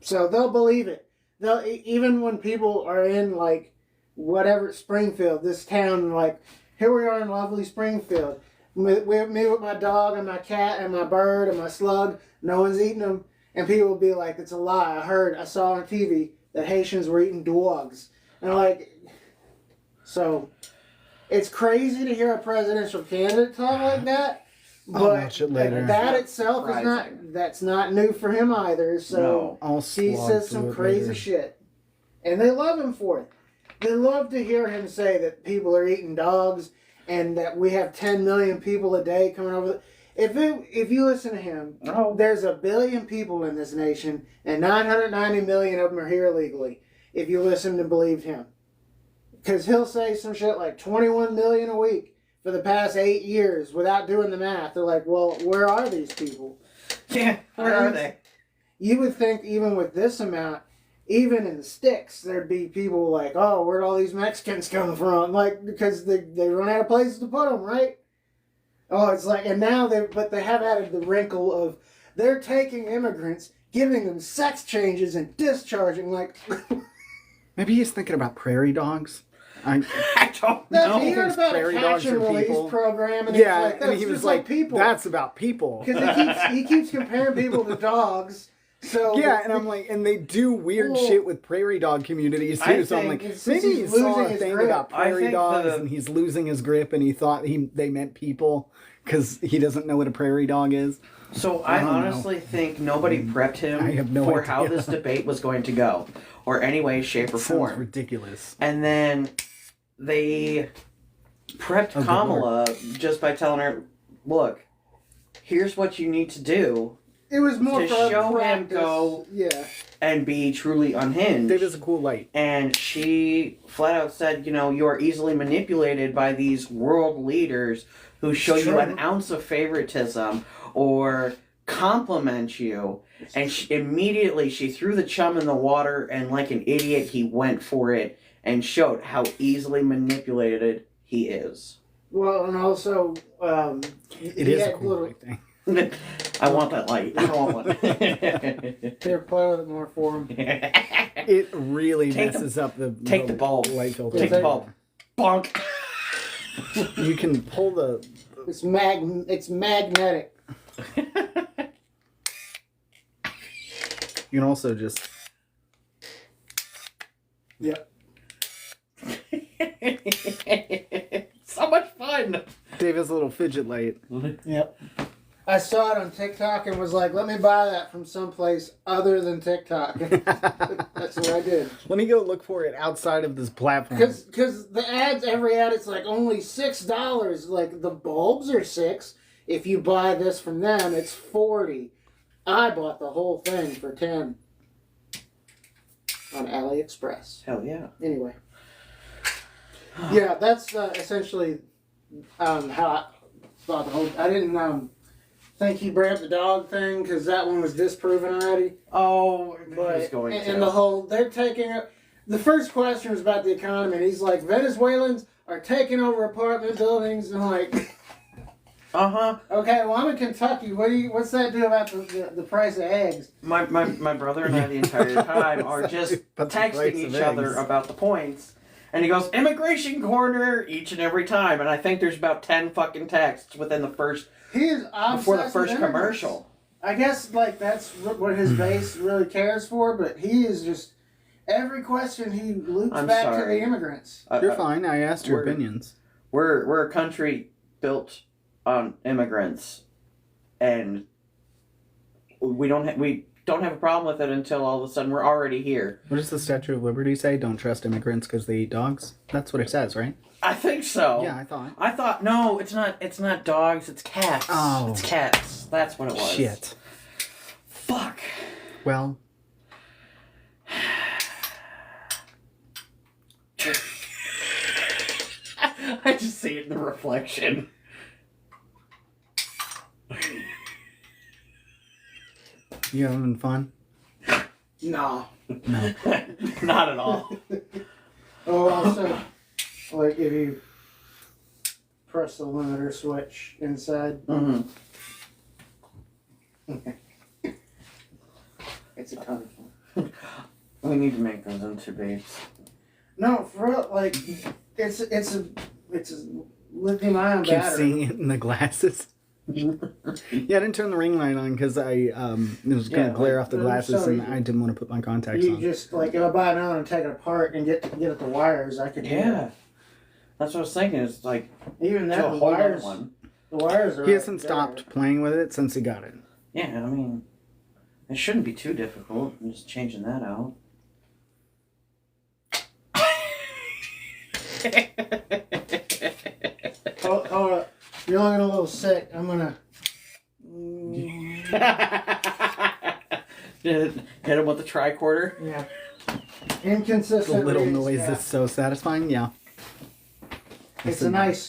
Speaker 3: So they'll believe it. They'll even when people are in like whatever Springfield, this town, like here we are in lovely Springfield. Me with my dog and my cat and my bird and my slug. No one's eating them, and people will be like, "It's a lie. I saw on TV that Haitians were eating dogs." And like, so it's crazy to hear a presidential candidate talk like that.
Speaker 2: I'll
Speaker 3: But
Speaker 2: watch it later.
Speaker 3: that itself is
Speaker 1: Surprising.
Speaker 3: that's not new for him either. So.
Speaker 1: No.
Speaker 2: I'll
Speaker 3: He
Speaker 2: slog
Speaker 3: says
Speaker 2: through
Speaker 3: some
Speaker 2: it
Speaker 3: crazy
Speaker 2: later.
Speaker 3: shit. And they love him for it. They love to hear him say that people are eating dogs and that we have 10 million people a day coming over. If you listen to him,
Speaker 1: Oh.
Speaker 3: there's 1 billion people in this nation and 990 million of them are here illegally. If you listen and believe him. Because he'll say some shit like 21 million a week for the past 8 years without doing the math. They're like, well, where are these people?
Speaker 1: Yeah, where are they?
Speaker 3: You would think even with this amount, even in the sticks, there'd be people like, oh, where'd all these Mexicans come from? Like, because they run out of places to put them, right? Oh, it's like, and now they have added the wrinkle of they're taking immigrants, giving them sex changes and discharging, like,
Speaker 2: Maybe he's thinking about prairie dogs.
Speaker 1: I don't
Speaker 3: that's
Speaker 1: know.
Speaker 3: he heard
Speaker 2: Those
Speaker 3: about a
Speaker 2: prairie
Speaker 3: catch
Speaker 2: dogs
Speaker 3: and
Speaker 2: are
Speaker 3: release
Speaker 2: people.
Speaker 3: program, and
Speaker 2: Yeah,
Speaker 3: it's like, that's
Speaker 2: and he was
Speaker 3: just
Speaker 2: like,
Speaker 3: people.
Speaker 2: "That's about people."
Speaker 3: Because he keeps comparing people to dogs. So
Speaker 2: Yeah, and I'm like, and they do weird
Speaker 3: Well,
Speaker 2: shit with prairie dog communities
Speaker 1: I
Speaker 2: too. So I'm
Speaker 3: think
Speaker 2: like,
Speaker 3: it's-
Speaker 2: maybe he
Speaker 3: he's
Speaker 2: saw
Speaker 3: losing
Speaker 2: a
Speaker 3: his
Speaker 2: thing
Speaker 3: grip.
Speaker 2: about
Speaker 1: I
Speaker 2: prairie
Speaker 1: think
Speaker 2: dogs,
Speaker 1: the-
Speaker 2: and he's losing his grip, and he thought they meant people because he doesn't know what a prairie dog is.
Speaker 1: So I
Speaker 2: don't know.
Speaker 1: honestly think nobody prepped him
Speaker 2: I have no
Speaker 1: for
Speaker 2: idea.
Speaker 1: how this debate was going to go, or any way, shape, or
Speaker 2: Sounds
Speaker 1: form.
Speaker 2: ridiculous.
Speaker 1: And then they prepped
Speaker 2: Oh, good
Speaker 1: Kamala just by telling her, "Look, here's what you need to do
Speaker 3: it was more
Speaker 1: to
Speaker 3: for
Speaker 1: show him
Speaker 3: practice.
Speaker 1: go-
Speaker 3: Yeah.
Speaker 1: and be truly unhinged."
Speaker 2: Dave is a cool light.
Speaker 1: And she flat out said, you are easily manipulated by these world leaders who show you an ounce of favoritism or compliment you. And immediately she threw the chum in the water, and like an idiot, he went for it and showed how easily manipulated he is.
Speaker 3: Well, and also,
Speaker 2: It is a cool light thing.
Speaker 1: I want that light. I want one.
Speaker 3: Here, play with it more for him.
Speaker 2: It really
Speaker 1: Take the-
Speaker 2: messes up the
Speaker 1: take the bulb.
Speaker 2: light filter.
Speaker 1: Take the bulb. Bonk.
Speaker 2: You can pull the.
Speaker 3: It's magnetic.
Speaker 2: You can also just.
Speaker 3: Yep.
Speaker 1: So much fun.
Speaker 2: Dave has a little fidget light.
Speaker 3: Yep. I saw it on TikTok and was like, let me buy that from someplace other than TikTok. That's what I did.
Speaker 2: Let me go look for it outside of this platform.
Speaker 3: Because the ads, every ad, it's like only $6. Like the bulbs are $6. If you buy this from them, it's $40. I bought the whole thing for $10 on AliExpress.
Speaker 1: Hell yeah.
Speaker 3: Anyway, yeah, that's essentially how I thought the whole. I didn't think he brought up the dog thing because that one was disproven already.
Speaker 1: Oh,
Speaker 3: But
Speaker 1: he's going to.
Speaker 3: and the whole they're taking it. The first question was about the economy, and he's like, Venezuelans are taking over apartment buildings, and I'm like, okay, well I'm in Kentucky. What's that do about the price of eggs?
Speaker 1: My brother and I the entire time are just
Speaker 2: But the price
Speaker 1: texting
Speaker 2: of
Speaker 1: each other
Speaker 2: eggs.
Speaker 1: about the points. And he goes, immigration corner, each and every time. And I think there's about 10 fucking texts within the first,
Speaker 3: He is
Speaker 1: before the
Speaker 3: obsessed
Speaker 1: first
Speaker 3: with immigrants.
Speaker 1: commercial.
Speaker 3: I guess like that's what his base really cares for, but he is just every question he loops
Speaker 1: I'm
Speaker 3: back to
Speaker 1: sorry.
Speaker 3: the immigrants.
Speaker 2: You're fine. I asked your
Speaker 1: we're-
Speaker 2: opinions.
Speaker 1: We're a country built on immigrants. And we don't have a problem with it until all of a sudden we're already here.
Speaker 2: What does the Statue of Liberty say? Don't trust immigrants because they eat dogs? That's what it says, right?
Speaker 1: I think so.
Speaker 2: Yeah, I thought.
Speaker 1: I thought, no, it's not dogs, it's cats.
Speaker 2: Oh.
Speaker 1: It's cats. That's what it was.
Speaker 2: Shit.
Speaker 1: Fuck.
Speaker 2: Well,
Speaker 1: I just see it in the reflection.
Speaker 2: you having fun?
Speaker 3: No.
Speaker 2: No.
Speaker 1: Not at all.
Speaker 3: Oh, also, like if you press the limiter switch inside,
Speaker 1: Mm-hmm.
Speaker 3: it's a ton of fun.
Speaker 1: We need to make those into babes.
Speaker 3: No, for real, like it's a lithium ion
Speaker 2: Keep
Speaker 3: battery.
Speaker 2: seeing it in the glasses. Yeah, I didn't turn the ring light on because it was going to
Speaker 1: Yeah,
Speaker 2: glare off the
Speaker 3: I'm
Speaker 2: glasses
Speaker 3: sorry.
Speaker 2: and I didn't want to put my contacts
Speaker 3: You
Speaker 2: on.
Speaker 3: just like if I buy another and take it apart and get at the wires, I could. do
Speaker 1: Yeah.
Speaker 3: that.
Speaker 1: That's what I was thinking. It's like
Speaker 3: Even
Speaker 1: to
Speaker 3: that
Speaker 1: a
Speaker 3: the
Speaker 1: whole other
Speaker 3: wires.
Speaker 1: one.
Speaker 3: The wires are.
Speaker 2: He
Speaker 3: right
Speaker 2: hasn't
Speaker 3: there.
Speaker 2: stopped playing with it since he got it.
Speaker 1: Yeah, I mean, it shouldn't be too difficult. I'm just changing that out.
Speaker 3: Hold up. You're looking a little sick. I'm gonna.
Speaker 1: Hit him with the tricorder.
Speaker 3: Yeah.
Speaker 2: The
Speaker 3: Inconsistent.
Speaker 2: little
Speaker 3: reads,
Speaker 2: noise
Speaker 3: yeah.
Speaker 2: is so satisfying. Yeah.
Speaker 3: It's a nice.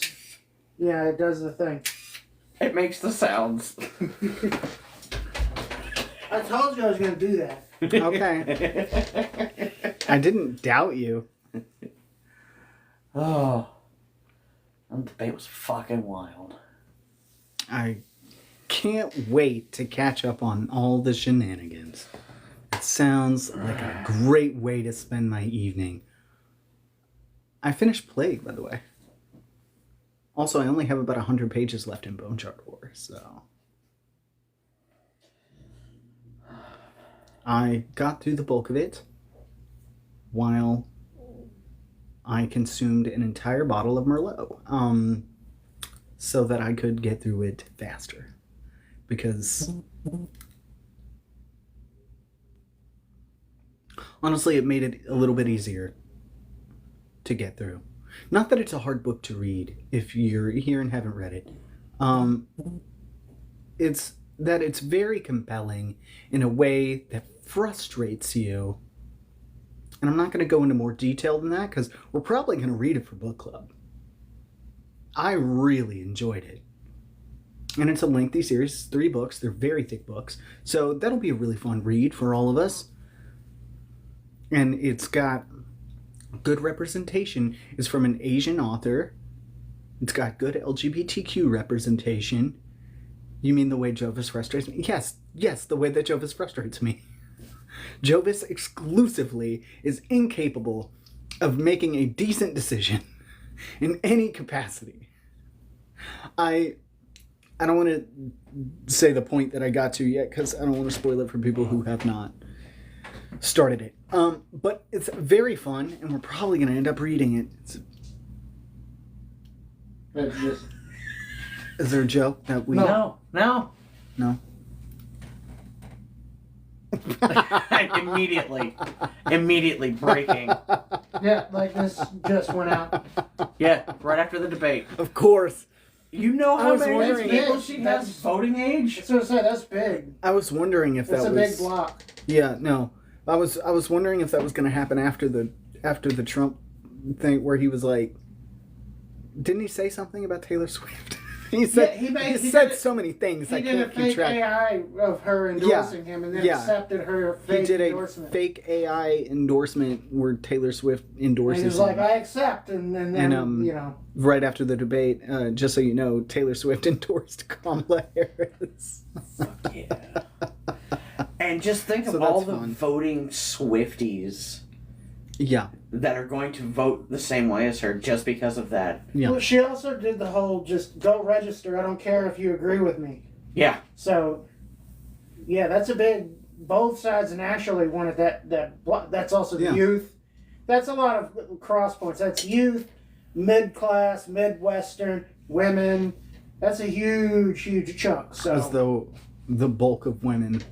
Speaker 3: Yeah, it does the thing.
Speaker 1: It makes the sounds.
Speaker 3: I told you I was gonna do that.
Speaker 2: Okay. I didn't doubt you.
Speaker 1: Oh. That debate was fucking wild.
Speaker 2: I can't wait to catch up on all the shenanigans. It sounds like a great way to spend my evening. I finished Plague, by the way. Also, I only have about 100 pages left in Bone Shard War, so... I got through the bulk of it while I consumed an entire bottle of Merlot, so that I could get through it faster. Because honestly, it made it a little bit easier to get through. Not that it's a hard book to read if you're here and haven't read it. It's that it's very compelling in a way that frustrates you. And I'm not going to go into more detail than that because we're probably going to read it for book club. I really enjoyed it. And it's a lengthy series, 3 books. They're very thick books. So that'll be a really fun read for all of us. And it's got good representation. It's from an Asian author. It's got good LGBTQ representation. You mean the way Jovis frustrates me? Yes, the way that Jovis frustrates me. Jovis exclusively is incapable of making a decent decision in any capacity. I don't want to say the point that I got to yet because I don't want to spoil it for people who have not started it. But it's very fun, and we're probably going to end up reading it.
Speaker 3: That's just.
Speaker 2: Is there a joke that we...
Speaker 1: No.
Speaker 2: No.
Speaker 1: Immediately breaking.
Speaker 3: Yeah, like this just went out.
Speaker 1: Yeah, right after the debate.
Speaker 2: Of course.
Speaker 1: You know
Speaker 2: I
Speaker 1: how
Speaker 2: was
Speaker 1: many
Speaker 2: wondering-
Speaker 1: people she has voting age?
Speaker 3: So that's big.
Speaker 2: I was wondering if
Speaker 3: That's
Speaker 2: that
Speaker 3: a
Speaker 2: was
Speaker 3: big block.
Speaker 2: Yeah, no. I was wondering if that was going to happen after the Trump thing where he was like, didn't he say something about Taylor Swift? he said he said so many things I
Speaker 3: He did a
Speaker 2: can't keep
Speaker 3: fake
Speaker 2: track.
Speaker 3: AI of her endorsing him, and then
Speaker 2: yeah.
Speaker 3: accepted her
Speaker 2: He
Speaker 3: fake
Speaker 2: did a
Speaker 3: endorsement.
Speaker 2: fake AI endorsement where Taylor Swift
Speaker 3: And he
Speaker 2: endorses
Speaker 3: was
Speaker 2: him.
Speaker 3: like, "I accept," and then
Speaker 2: And,
Speaker 3: you know.
Speaker 2: Right after the debate, just so you know, Taylor Swift endorsed Kamala Harris.
Speaker 1: Yeah. And just think
Speaker 2: So
Speaker 1: of all
Speaker 2: that's
Speaker 1: the
Speaker 2: fun.
Speaker 1: voting Swifties
Speaker 2: Yeah,
Speaker 1: that are going to vote the same way as her just because of that.
Speaker 2: yeah.
Speaker 3: Well, she also did the whole just go register. I don't care if you agree with me.
Speaker 1: Yeah.
Speaker 3: So, yeah, that's a big. Both sides naturally wanted that. That's also
Speaker 2: Yeah.
Speaker 3: youth. That's a lot of cross points. That's youth, mid class, midwestern, women. That's a huge chunk. So
Speaker 2: As though the bulk of women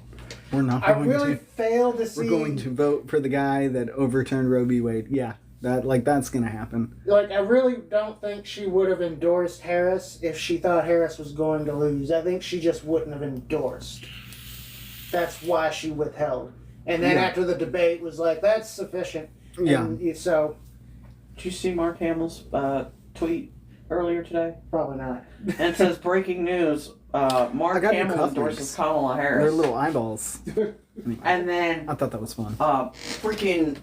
Speaker 2: were not
Speaker 3: I
Speaker 2: going
Speaker 3: really
Speaker 2: to.
Speaker 3: fail to see.
Speaker 2: We're going to vote for the guy that overturned Roe v. Wade. Yeah, that's gonna happen.
Speaker 3: Like, I really don't think she would have endorsed Harris if she thought Harris was going to lose. I think she just wouldn't have endorsed. That's why she withheld. And then
Speaker 2: Yeah.
Speaker 3: after the debate was like, that's sufficient.
Speaker 2: Yeah.
Speaker 3: And so,
Speaker 1: Did you see Mark Hamill's tweet earlier today?
Speaker 3: probably not.
Speaker 1: And it says, breaking news, Mark
Speaker 2: got new
Speaker 1: Hamill
Speaker 2: cufflinks.
Speaker 1: endorses Kamala
Speaker 2: Their
Speaker 1: Harris.
Speaker 2: little eyeballs.
Speaker 1: And then,
Speaker 2: I thought that was fun.
Speaker 1: freaking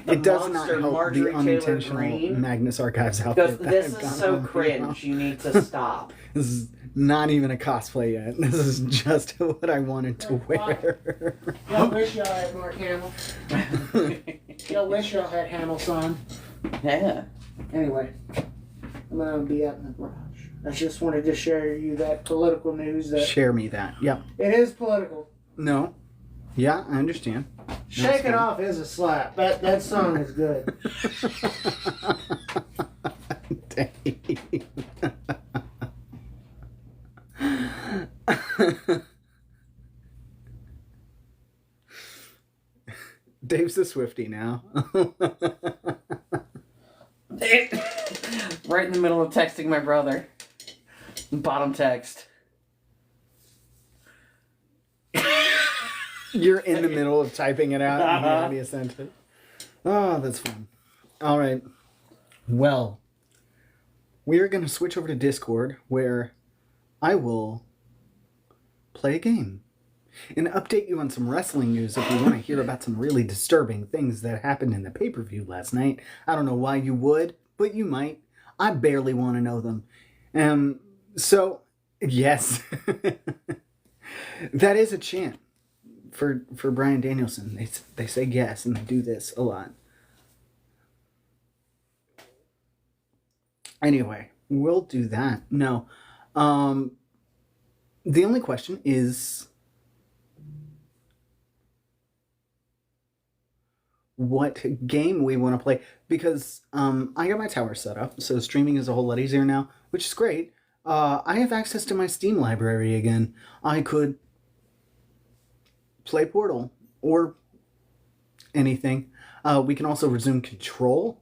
Speaker 1: the
Speaker 2: It does not
Speaker 1: monster
Speaker 2: help
Speaker 1: Marjorie
Speaker 2: the
Speaker 1: Taylor
Speaker 2: unintentional
Speaker 1: Greene
Speaker 2: Magnus Archives outfit.
Speaker 1: goes,
Speaker 2: that
Speaker 1: this
Speaker 2: I've
Speaker 1: is
Speaker 2: got
Speaker 1: so
Speaker 2: on right
Speaker 1: cringe,
Speaker 2: now.
Speaker 1: you need to stop.
Speaker 2: This is not even a cosplay yet. This is just what I wanted to wear.
Speaker 3: Y'all wish y'all had Mark Hamill. Y'all wish y'all had Hamilton.
Speaker 1: Yeah.
Speaker 3: Anyway, I'm going to be out in the garage. I just wanted to share you that political news that
Speaker 2: Share me that. Yep.
Speaker 3: it is political.
Speaker 2: No. Yeah, I understand.
Speaker 3: Shake It
Speaker 2: fine.
Speaker 3: Off is a slap. That song is good.
Speaker 2: Dave. Dave's a Swiftie now.
Speaker 1: Right in the middle of texting my brother. Bottom text.
Speaker 2: You're in the middle of typing it out and you already sent it. Oh, that's fun. All right. Well, we are going to switch over to Discord where I will play a game and update you on some wrestling news if you want to hear about some really disturbing things that happened in the pay-per-view last night. I don't know why you would, but you might. I barely want to know them. So, yes. That is a chant for Bryan Danielson. They say yes, and they do this a lot. Anyway, we'll do that. No. The only question is what game we want to play, because I got my tower set up, so streaming is a whole lot easier now, which is great. I have access to my Steam library again. I could play Portal or anything. We can also resume Control.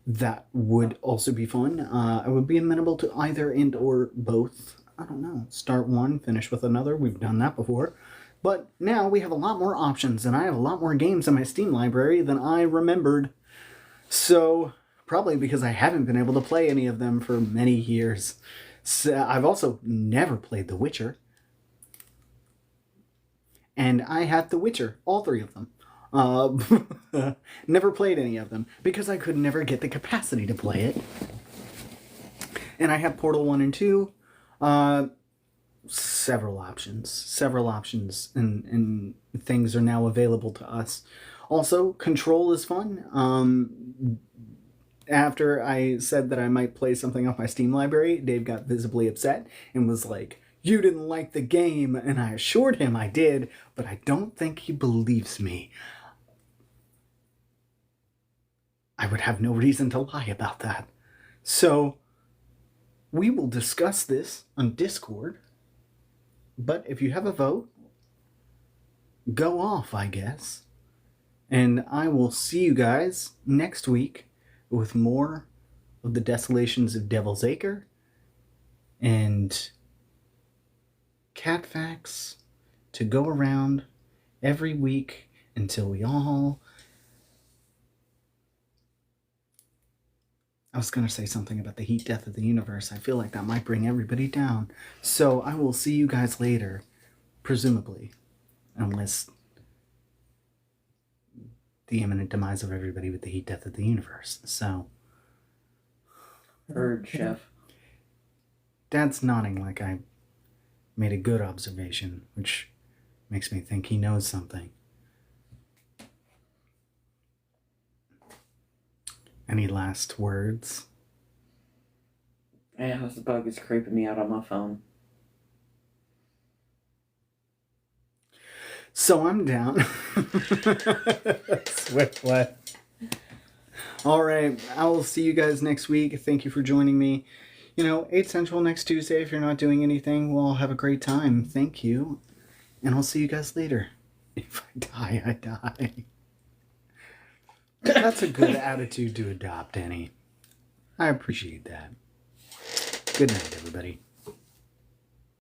Speaker 2: That would also be fun. I would be amenable to either and or both. I don't know. Start one, finish with another. We've done that before. But now we have a lot more options, and I have a lot more games in my Steam library than I remembered. So, probably because I haven't been able to play any of them for many years. So, I've also never played The Witcher. And I have The Witcher, all three of them. Never played any of them because I could never get the capacity to play it. And I have Portal 1 and 2. Several options and things are now available to us. Also, Control is fun. After I said that I might play something off my Steam library, Dave got visibly upset and was like, "You didn't like the game," and I assured him I did, but I don't think he believes me. I would have no reason to lie about that. So, we will discuss this on Discord But if you have a vote, go off, I guess. And I will see you guys next week with more of the Desolations of Devil's Acre and cat facts to go around every week until we all... I was going to say something about the heat death of the universe. I feel like that might bring everybody down. So I will see you guys later, presumably. Unless the imminent demise of everybody with the heat death of the universe. So...
Speaker 1: Heard, Chef.
Speaker 2: Dad's nodding like I made a good observation, which makes me think he knows something. Any last words?
Speaker 1: Yeah, this bug is creeping me out on my phone.
Speaker 2: So I'm down. Swift what? All right, I will see you guys next week. Thank you for joining me. 8 Central next Tuesday. If you're not doing anything, we'll have a great time. Thank you. And I'll see you guys later. If I die, I die. That's a good attitude to adopt, Annie. I appreciate that. Good night, everybody.